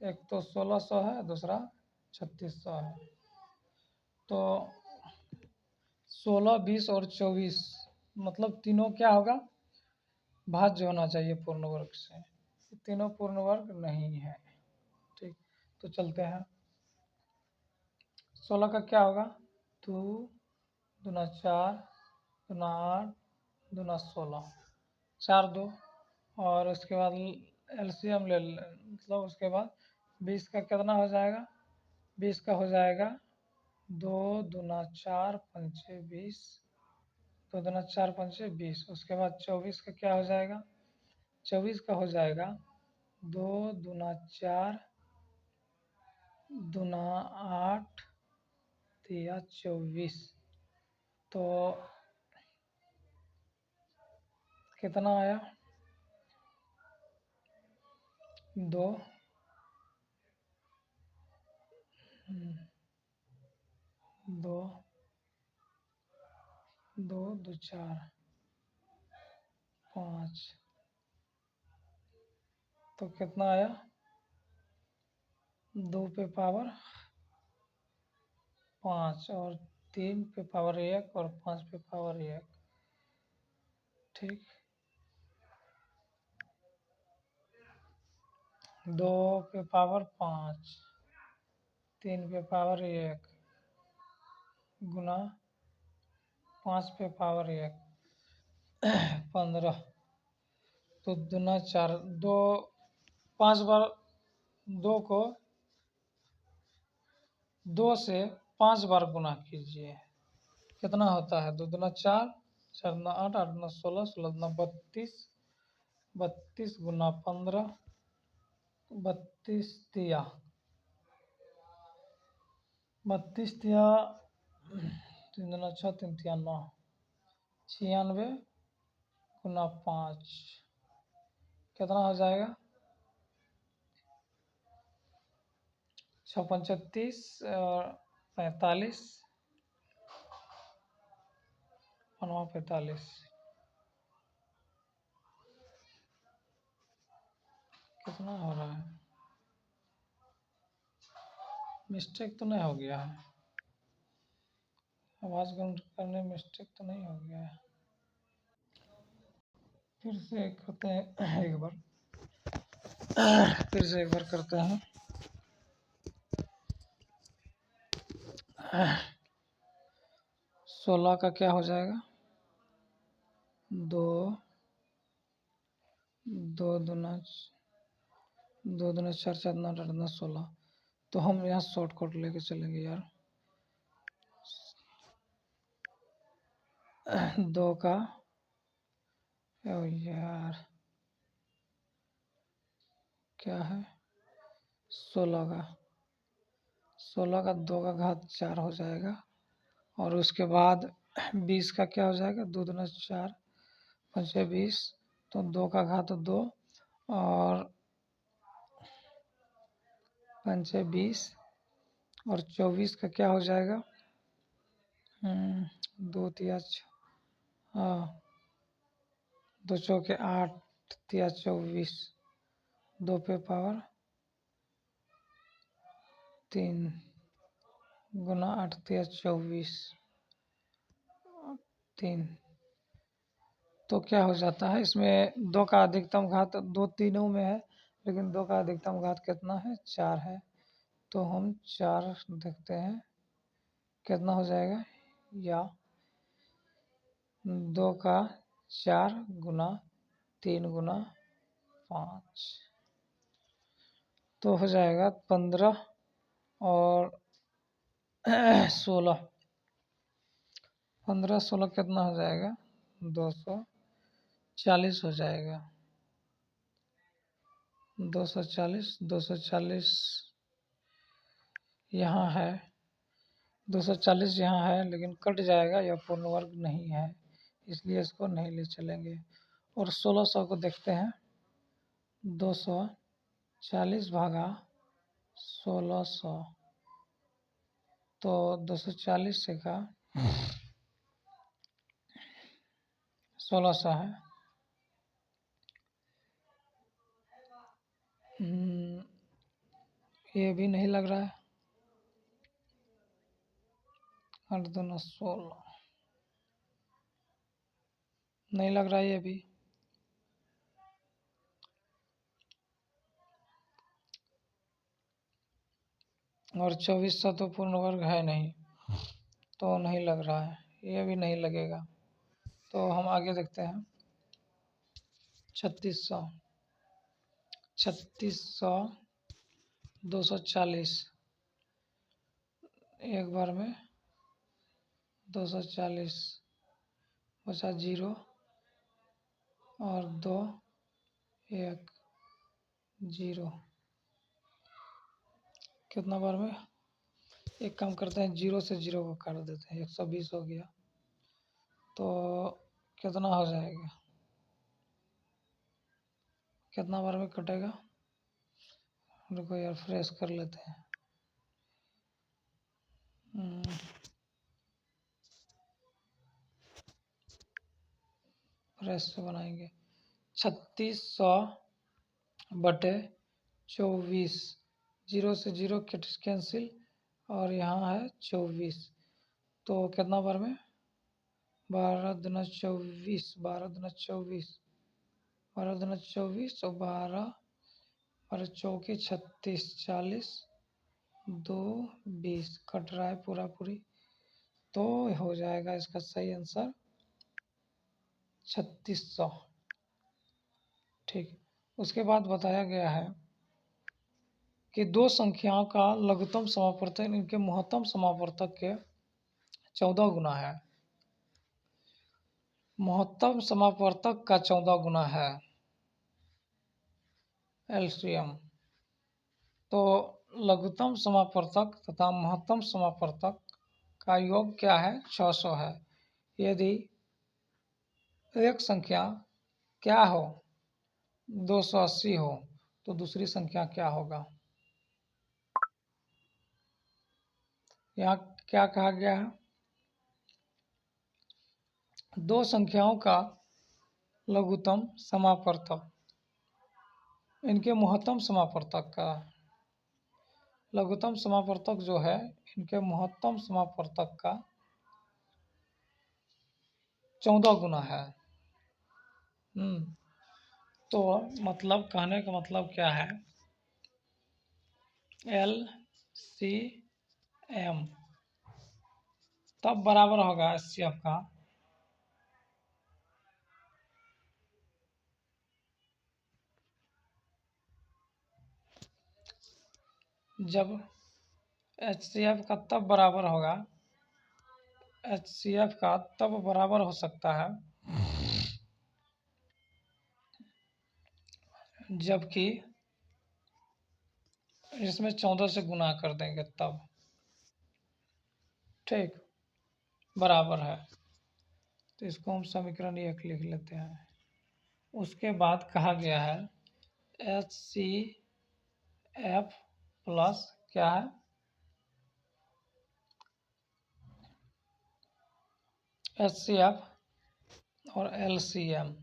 Speaker 2: एक तो 1600 है, दूसरा 3600 है। तो 16 20 और 24 मतलब तीनों क्या होगा, भाज्य होना चाहिए पूर्ण वर्ग से, तीनों पूर्ण वर्ग नहीं है, ठीक। तो चलते हैं, 16 का क्या होगा, 2 दूना 4 दूना 8 दूना 16, 4 2, और उसके बाद एलसीएम ले मतलब उसके बाद 20 का कितना हो जाएगा, 20 का हो जाएगा 2 दूना 4 पंचे 20, 2 दूना 4 पंचे 20। उसके बाद 24 का क्या हो जाएगा, 24 का हो जाएगा 2 दूना 4 दूना 8 तिया 24, तो कितना आया? 2 2 2 2 4 5, तो कितना आया? 2 पे पावर 5 और 3 पे पावर 1 और 5 पे पावर 1, ठीक। 2 पे पावर 5, 3 पे पावर 1 गुना 5 पे पावर 1, 15, तो दुना 4, 2 5 बार 2 को 2 से 5 बार गुना कीजिए, कितना होता है? 2 दूना 4, 4 दूना 8, 8 दूना 16, 16 दूना 32, 32 गुना 15, 32 तिया 32 तिया 3 दूना 6, 3 तिया 9, 96 गुना 5, कितना हो जाएगा? 6 पंचे 30 और 45, 45, कितना हो रहा है? मिस्टेक तो नहीं हो गया है? आवाज बंद करने में मिस्टेक तो नहीं हो गया है? फिर से करते हैं एक बार, फिर से एक बार करते हैं। 16 का क्या हो जाएगा? 2 2 दूना 4, 4 दूना 8 दूना 16, तो हम यहाँ शॉर्टकट लेके चलेंगे यार। 2 का ओ यार क्या है? 16 का 2 का घात 4 हो जाएगा, और उसके बाद 20 का क्या हो जाएगा? 2 दूना 4, 5 20, तो 2 का घात 2 और 5 20, और 24 का क्या हो जाएगा? 2 तिया हाँ 2 चौके 8 तिया 24, 2 पे पावर 3 गुना 8 तिया 24, 3, तो क्या हो जाता है? इसमें 2 का अधिकतम घात 2 तीनों में है, लेकिन 2 का अधिकतम घात कितना है? 4 है, तो हम 4 देखते हैं कितना हो जाएगा, या 2 का 4 गुना 3 गुना 5, तो हो जाएगा 15 और 16, 15 16 कितना हो जाएगा? 240 हो जाएगा। 240 यहाँ है, 240 यहाँ है, लेकिन कट जाएगा, यह पूर्ण वर्ग नहीं है, इसलिए इसको नहीं ले चलेंगे। और 1600 को देखते हैं, 240 भागा 1600, तो 240 से का 1600 है। ये भी नहीं लग रहा है, 8 दूना 16, नहीं लग रहा है ये भी। और 2400 तो पूर्ण वर्ग है नहीं, तो नहीं लग रहा है, ये भी नहीं लगेगा। तो हम आगे देखते हैं, 3600 240, एक बार में 240 बचा 0 और 2 1 0, कितना बार में? एक काम करते हैं, 0 से 0 को काट देते हैं, 120 हो गया। तो कितना हो जाएगा, कितना बार में कटेगा? रुको यार, फ्रेश कर लेते हैं। फ्रेश से बनाएंगे। 3600/24, 0 से 0 कैंसिल, और यहाँ है 24, तो कितना बार में? 12 दूना 24, 12 दूना 24, 12 दूना 24 और 12 और चौके 36, 40, 2, 20 कट रहा है पूरा पूरी, तो हो जाएगा इसका सही आंसर 3600। ठीक, उसके बाद बताया गया है कि दो संख्याओं का लघुत्तम समापवर्तक इनके महत्तम समापवर्तक के 14 गुना है। महत्तम समापवर्तक का 14 गुना है एलसीएम। तो लघुत्तम समापवर्तक तथा महत्तम समापवर्तक का योग क्या है? 600 है। यदि एक संख्या क्या हो? 280 हो, तो दूसरी संख्या क्या होगा? यहाँ क्या कहा गया है? दो संख्याओं का लघुत्तम समापवर्तक इनके महत्तम समापवर्तक का, लघुत्तम समापवर्तक जो है इनके महत्तम समापवर्तक का 14 गुना है। तो मतलब कहने का मतलब क्या है? LCM तब बराबर होगा HCF का जब HCF का तब बराबर होगा, HCF का तब बराबर हो सकता है जबकि इसमें 14 से गुना कर देंगे तब। ठीक, बराबर है, तो इसको हम समीकरण 1 लिख लेते हैं। उसके बाद कहा गया है HCF प्लस क्या है? HCF और LCM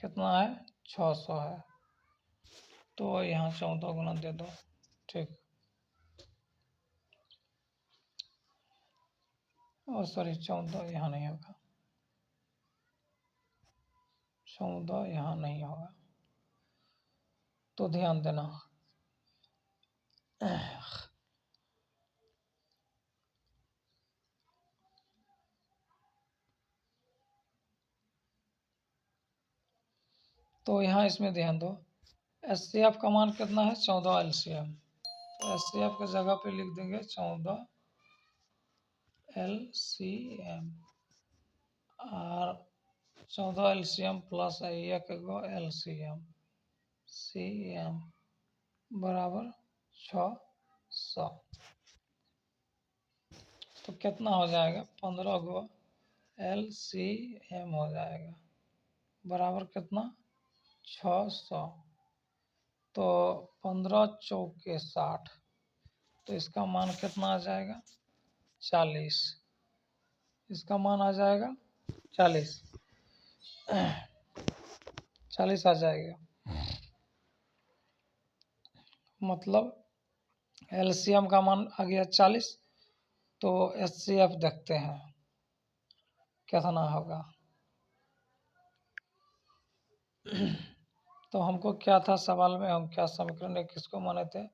Speaker 2: कितना है? 600 है, तो यहाँ 14 गुना दे दो। ठीक, और सॉरी 14 यहाँ नहीं होगा, 14 यहाँ नहीं होगा, तो ध्यान देना। तो यहाँ इसमें ध्यान दो, HCF का मान कितना है? 14 LCM, तो HCF की जगह पे लिख देंगे 14 LCM, और 14 LCM प्लस 1 LCM CM बराबर 600, तो कितना हो जाएगा? 15 गो LCM हो जाएगा, बराबर कितना? 600। तो 15 चौके 60, तो इसका मान कितना आ जाएगा? 40, इसका मान आ जाएगा 40, 40 आ जाएगा। मतलब LCM का मान आ गया 40, तो HCF देखते हैं कितना होगा। तो हमको क्या था सवाल में, हम क्या समीकरण किसको माने थे?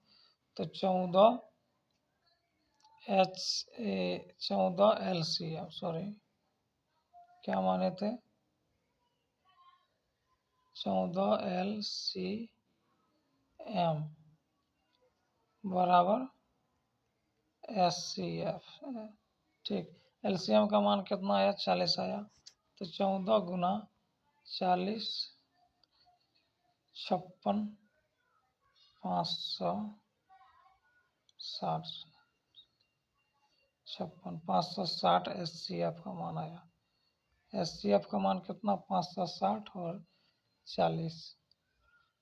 Speaker 2: तो 14 LCM, सॉरी क्या माने थे? 14 LCM बराबर HCF। ठीक, LCM का मान कितना आया? 40 आया, तो 14 गुना 40, 56, 560 56 560 SCF का मान आया। SCF का मान कितना 560 और 40।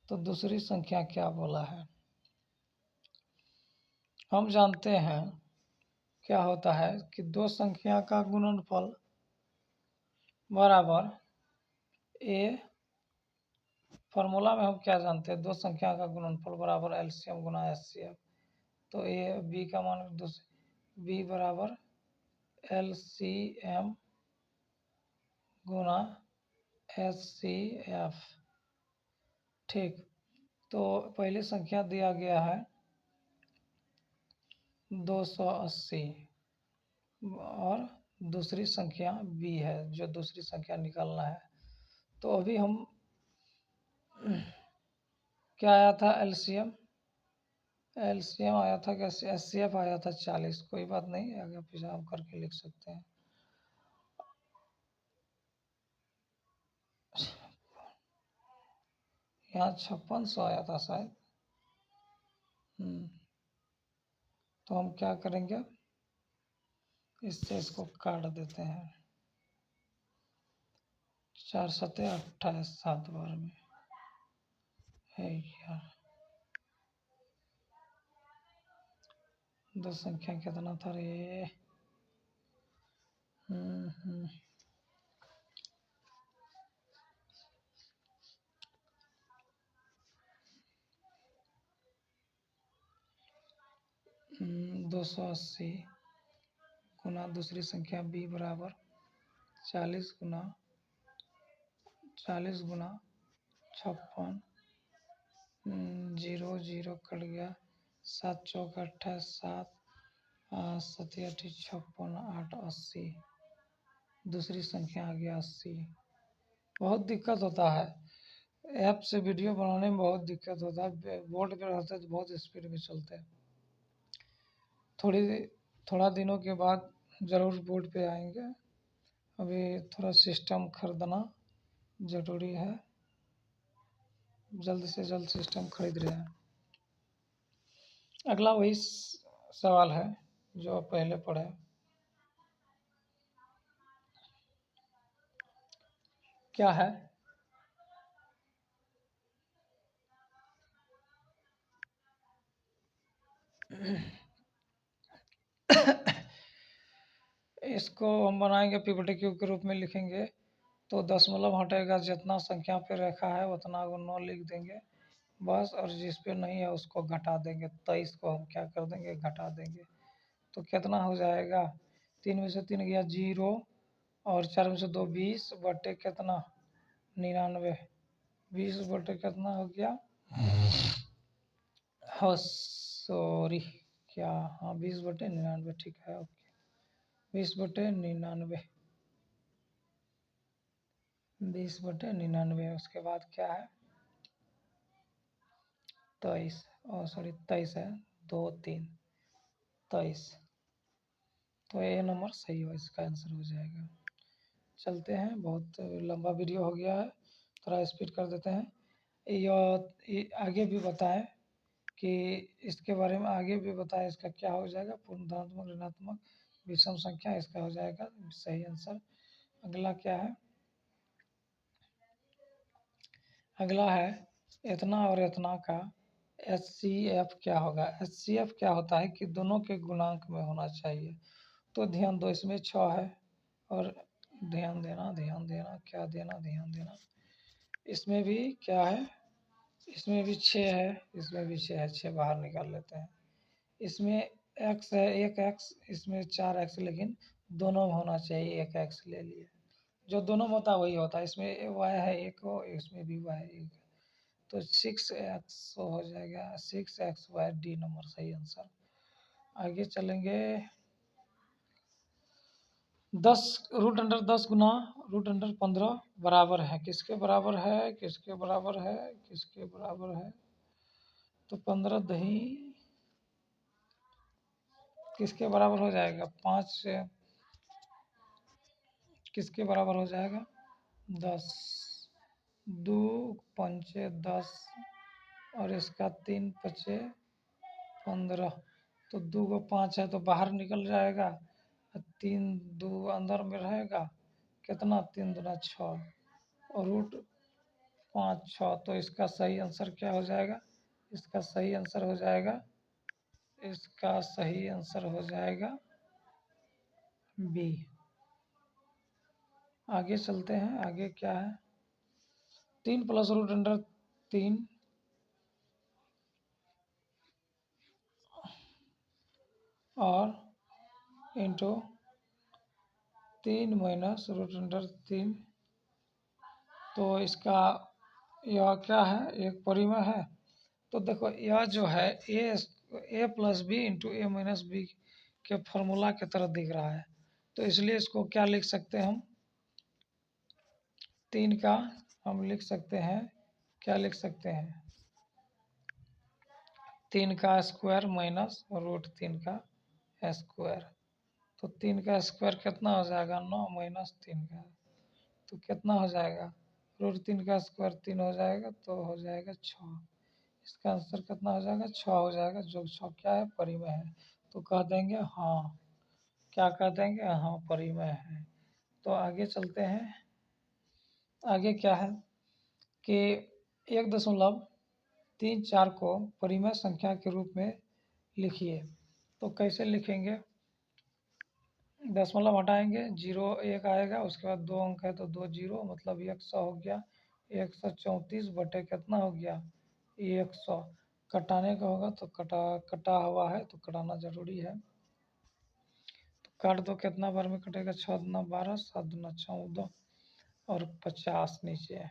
Speaker 2: तो दूसरी संख्या क्या बोला है? हम जानते हैं क्या होता है कि दो संख्या का गुणनफल बराबर ए। फॉर्मूला में हम क्या जानते हैं? दो संख्या का गुणनफल बराबर एलसीएम गुना एचसीएफ। तो ए बी का मान बी बराबर एलसीएम गुना एचसीएफ। ठीक, तो पहली संख्या दिया गया है 280 और दूसरी संख्या बी है जो दूसरी संख्या निकालना है। तो अभी हम क्या आया था? एलसीएम आया था, क्या एचसीएफ आया था 40। कोई बात नहीं, आगे पीछे हम करके लिख सकते हैं। यहाँ 5600 आया था शायद। तो हम क्या करेंगे, इससे इसको काट देते हैं। 4 सते 28 7 बार में है यार। दो संख्या कितना था रे? 280 गुना दूसरी संख्या बी बराबर 40 गुना 56। 0 कट गया। 7 चौक 28 7 सती 56 8 80। दूसरी संख्या आ गया 80। बहुत दिक्कत होता है ऐप से वीडियो बनाने में, बहुत दिक्कत होता है। बोर्ड पे रहते तो बहुत स्पीड में चलते हैं। थोड़ा दिनों के बाद ज़रूर बोर्ड पे आएंगे। अभी थोड़ा सिस्टम खरीदना ज़रूरी है, जल्द से जल्द सिस्टम खरीद रहे हैं। अगला वही सवाल है जो पहले पढ़े। क्या है? इसको हम बनाएंगे पीपीटी क्यूब के रूप में लिखेंगे। तो दशमलव हटेगा, जितना संख्या पे रेखा है उतना 9 लिख देंगे बस। और जिस पे नहीं है उसको घटा देंगे। 23 को हम क्या कर देंगे, घटा देंगे। तो कितना हो जाएगा? 3 में से 3 गया 0 और 4 में से 2 20 बटे कितना 99। 20 बटे कितना हो गया? हाँ सॉरी, क्या? हाँ 20 बटे 99, ठीक है, ओके। 20 बटे 99, 20 बटे 99। उसके बाद क्या है? 23, और सॉरी 23 है, 2 3 23। तो ये नंबर सही हो, इसका आंसर हो जाएगा। चलते हैं, बहुत लंबा वीडियो हो गया है, थोड़ा स्पीड कर देते हैं। ये आगे भी बताएं कि इसके बारे में, आगे भी बताएं इसका क्या हो जाएगा। पूर्ण धनात्मक ऋणात्मक विषम संख्या, इसका हो जाएगा सही आंसर। अगला क्या है? अगला है इतना और इतना का HCF क्या होगा। HCF क्या होता है कि दोनों के गुणांक में होना चाहिए। तो ध्यान दो, इसमें 6 है और ध्यान देना क्या देना, ध्यान देना। इसमें भी क्या है? इसमें भी 6 है, इसमें भी 6 है। 6 बाहर निकाल लेते हैं। इसमें x है, एक x, इसमें 4 x, लेकिन दोनों में होना चाहिए। एक x ले लिए, जो दोनों में होता वही होता है। इसमें y है एक, इसमें भी y है एक, तो 6x हो जाएगा। 6xy डी नंबर सही आंसर। आगे चलेंगे। 10 √10 गुना √15 बराबर है किसके बराबर है? किसके बराबर है? किसके बराबर है? तो 15 दही किसके बराबर हो जाएगा? 5 से किसके बराबर हो जाएगा? 10। 2 पंचे 10 और इसका 3 पचे 15, तो 2 को 5 है तो बाहर निकल जाएगा, 3 2 अंदर में रहेगा, कितना 3 दूना 6 और रूट 5 6, तो इसका सही आंसर क्या हो जाएगा? इसका सही आंसर हो जाएगा, इसका सही आंसर हो जाएगा बी। आगे चलते हैं, आगे क्या है? 3 प्लस रूट अंडर 3 और इंटू 3 माइनस रूट अंडर 3, तो इसका यह क्या है? एक परिमेय है। तो देखो यह जो है ए प्लस बी इंटू ए माइनस बी के फॉर्मूला की तरह दिख रहा है, तो इसलिए इसको क्या लिख सकते हैं हम? 3 का हम लिख सकते हैं, क्या लिख सकते हैं? 3 का स्क्वायर माइनस रूट 3 का स्क्वायर, तो 3 का स्क्वायर कितना हो जाएगा? 9 माइनस 3 का, तो कितना हो जाएगा? रूट 3 का स्क्वायर 3 हो जाएगा, तो हो जाएगा 6। इसका आंसर कितना हो जाएगा? 6 हो जाएगा, जो 6 क्या है? परिमेय है। तो कह देंगे हाँ, क्या कह देंगे? हाँ परिमेय है। तो आगे चलते हैं, आगे क्या है कि 1.34 को परिमेय संख्या के रूप में लिखिए। तो कैसे लिखेंगे? दशमलव हटाएंगे, 0 1 आएगा, उसके बाद 2 अंक है तो 2 0, मतलब 100 हो गया। 134 बटे कितना हो गया? 100। कटाने का होगा तो कटा हुआ है तो कटाना जरूरी है, तो काट दो। कितना बार में कटेगा? 6 दूना 12, 7 दूना 14 और 50 नीचे है,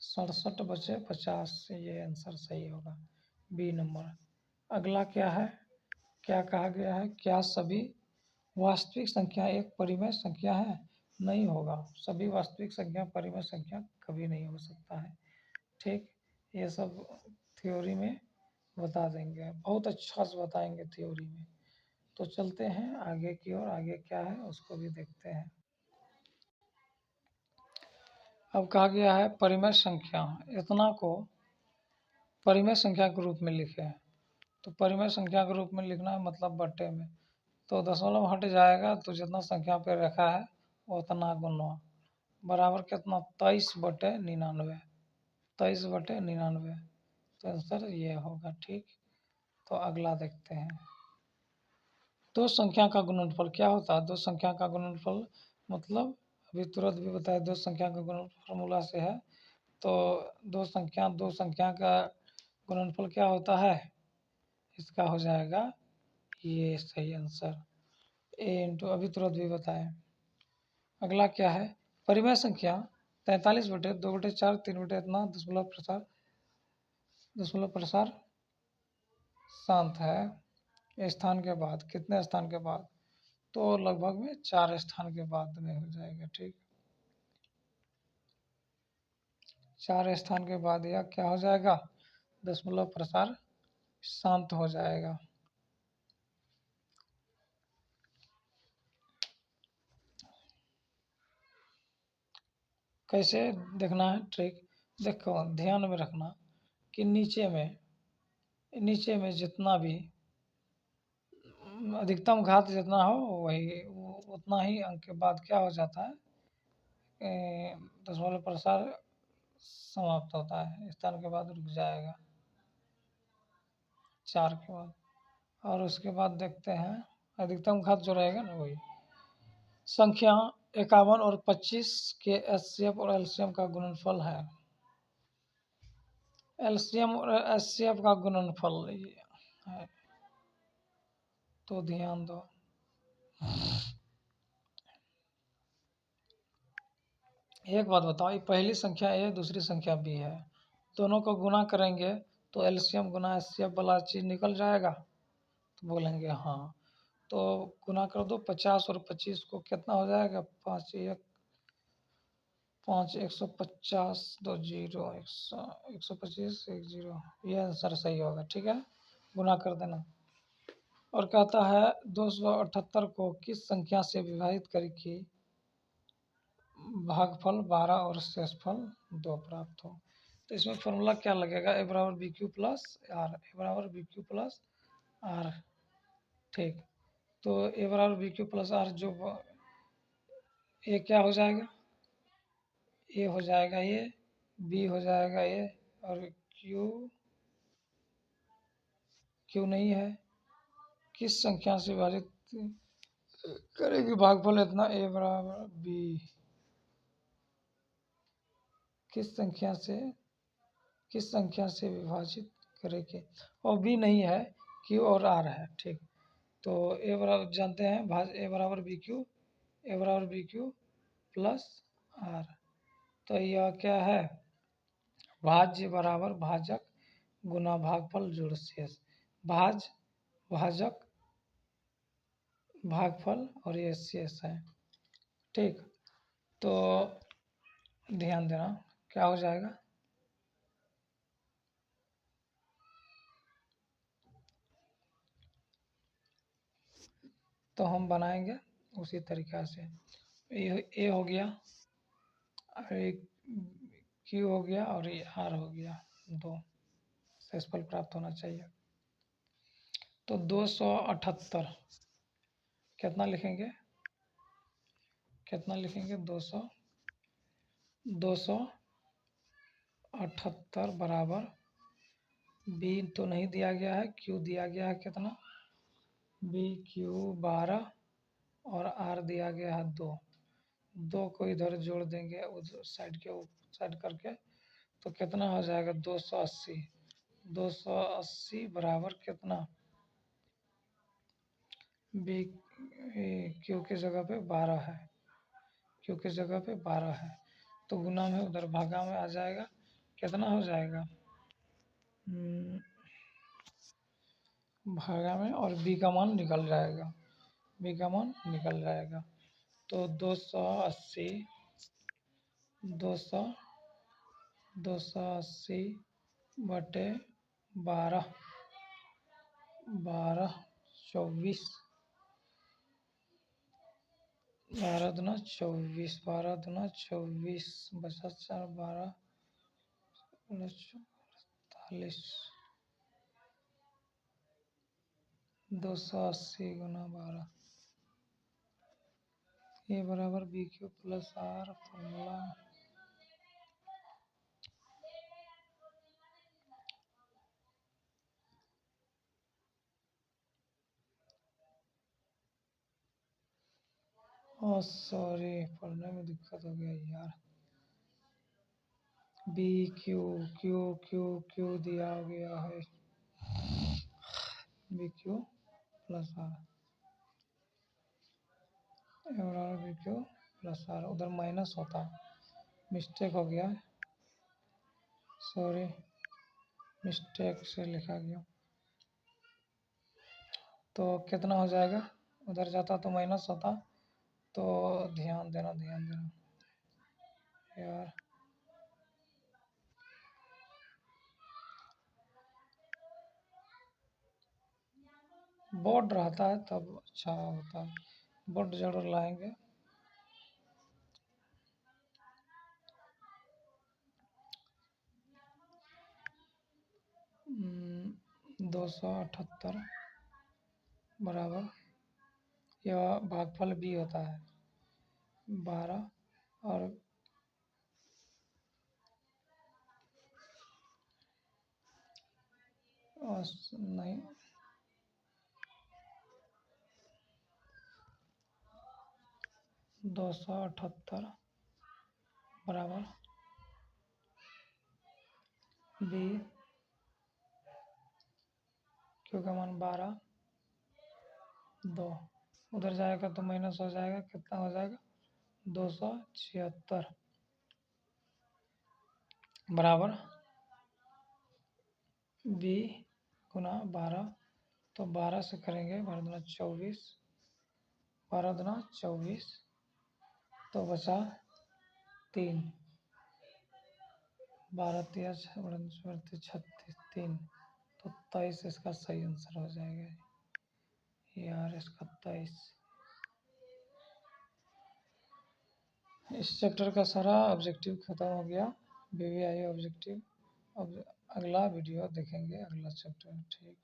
Speaker 2: 67 बचे 50, ये आंसर सही होगा, बी नंबर। अगला क्या है? क्या कहा गया है? क्या सभी वास्तविक संख्या एक परिमेय संख्या है? नहीं होगा, सभी वास्तविक संख्या परिमेय संख्या कभी नहीं हो सकता है। ठीक, ये सब थ्योरी में बता देंगे, बहुत अच्छा से बताएंगे थ्योरी में। तो चलते हैं आगे की ओर, आगे क्या है उसको भी देखते हैं। अब कहा गया है परिमेय संख्या, इतना को परिमेय संख्या के रूप में लिखे हैं। तो परिमेय संख्या के रूप में लिखना है मतलब बट्टे में, तो दशमलव हट जाएगा, तो जितना संख्या पे रखा है उतना गुना, बराबर कितना? 23 बटे 99, 23 बटे 99, तो आंसर ये होगा। ठीक, तो अगला देखते हैं। दो संख्या का गुणनफल क्या होता है? दो संख्या का गुणनफल मतलब अभी तुरंत भी बताया, दो संख्या का गुणनफल फॉर्मूला से है। तो दो संख्या का गुणनफल क्या होता है? इसका हो जाएगा ये सही आंसर, ए इंटू, अभी तुरंत भी बताए। अगला क्या है? परिमेय संख्या 43 बटे 2 बटे 4 3 बटे इतना दशमलव प्रसार शांत है स्थान के बाद, कितने स्थान के बाद? तो लगभग में 4 स्थान के बाद में हो जाएगा। ठीक, 4 स्थान के बाद यह क्या हो जाएगा? दशमलव प्रसार शांत हो जाएगा। कैसे देखना है? ट्रिक देखो, ध्यान में रखना कि नीचे में जितना भी अधिकतम घात जितना हो वही उतना ही अंक के बाद क्या हो जाता है? दशमलव प्रसार समाप्त होता है, स्थान के बाद रुक जाएगा 4 के बाद। और उसके बाद देखते हैं अधिकतम घात जो रहेगा ना वही संख्या 51 और 25 के एचसीएफ और एलसीएम का गुणनफल है। एलसीएम और एचसीएफ का गुणनफल है, तो ध्यान दो। एक बात बताओ, ये पहली संख्या ए दूसरी संख्या बी है, दोनों को गुना करेंगे तो एलसीएम गुना एचसीएफ वाला चीज निकल जाएगा, तो बोलेंगे हाँ। तो गुना कर दो, 50 और 25 को कितना हो जाएगा? 5 150, 2 0, 125 1 0, ये आंसर सही होगा। ठीक है, गुना कर देना। और कहता है 278 को किस संख्या से विभाजित करके भागफल 12 और शेषफल 2 प्राप्त हो? तो इसमें फॉर्मूला क्या लगेगा, ए बराबर बी क्यू प्लस आर, ए बराबर बी क्यू प्लस आर। ठीक, तो ए बराबर बी क्यू प्लस आर, जो ये क्या हो जाएगा, ए हो जाएगा ये, बी हो जाएगा ये, और क्यू, क्यू नहीं है, किस संख्या से विभाजित करेगी भागफल इतना, ए बराबर बी, किस संख्या से विभाजित करेंगे, और बी नहीं है, क्यू और आर है। ठीक, तो ए बराबर जानते हैं, ए बराबर बी क्यू, ए बराबर बी क्यू प्लस आर। तो यह क्या है, भाज्य बराबर भाजक गुना भागफल जोड़ शेष, भाजक भागफल और ये शेष है। ठीक, तो ध्यान देना क्या हो जाएगा, तो हम बनाएंगे उसी तरीक़ा से। ए हो गया, और एक क्यू हो गया, और ये आर हो गया, दो शेषफल प्राप्त होना चाहिए। तो 278 कितना लिखेंगे, 278 बराबर, बी तो नहीं दिया गया है, क्यू दिया गया है कितना, बी क्यू 12, और आर दिया गया है 2, 2 को इधर जोड़ देंगे उधर साइड के साइड करके, तो कितना हो जाएगा 280, 280 बराबर कितना, बी क्यू की जगह पे 12 है, क्यू की जगह पे 12 है, तो गुना में उधर भागा में आ जाएगा, कितना हो जाएगा, भागा में, और बी का मान निकल जाएगा, बी का मान निकल जाएगा। तो 280 बटे 12, 12 24, 12 दूना 24, 12 दूना 24, बचा 4, 12 48, 280 गुना 12, ये बराबर b q plus r, formula 'sorry पढ़ने में दिक्कत हो गया यार, b q q q q दिया गया है, b q plus r, b q plus r, उधर माइनस होता, मिस्टेक हो गया, सॉरी मिस्टेक से लिखा गया। तो कितना हो जाएगा, उधर जाता तो माइनस होता, तो ध्यान देना यार, बोर्ड रहता है तब अच्छा होता है, बोर्ड जरूर लाएंगे। हम्म, 278 बराबर, यह भागफल बी होता है 12, और नहीं 278 बराबर बी क्यू का मान 12, 2 उधर जाएगा तो माइनस हो जाएगा, कितना हो जाएगा 276 बराबर बी गुना 12, तो 12 से करेंगे, 12 दूना 24, 12 दूना 24, तो बचा 3, 12 तिया 36, 3, तो 23 इसका सही आंसर हो जाएगा यार, इसका 23। इस चैप्टर का सारा ऑब्जेक्टिव खत्म हो गया, बीवीआई ऑब्जेक्टिव। अब अगला वीडियो देखेंगे, अगला चैप्टर। ठीक।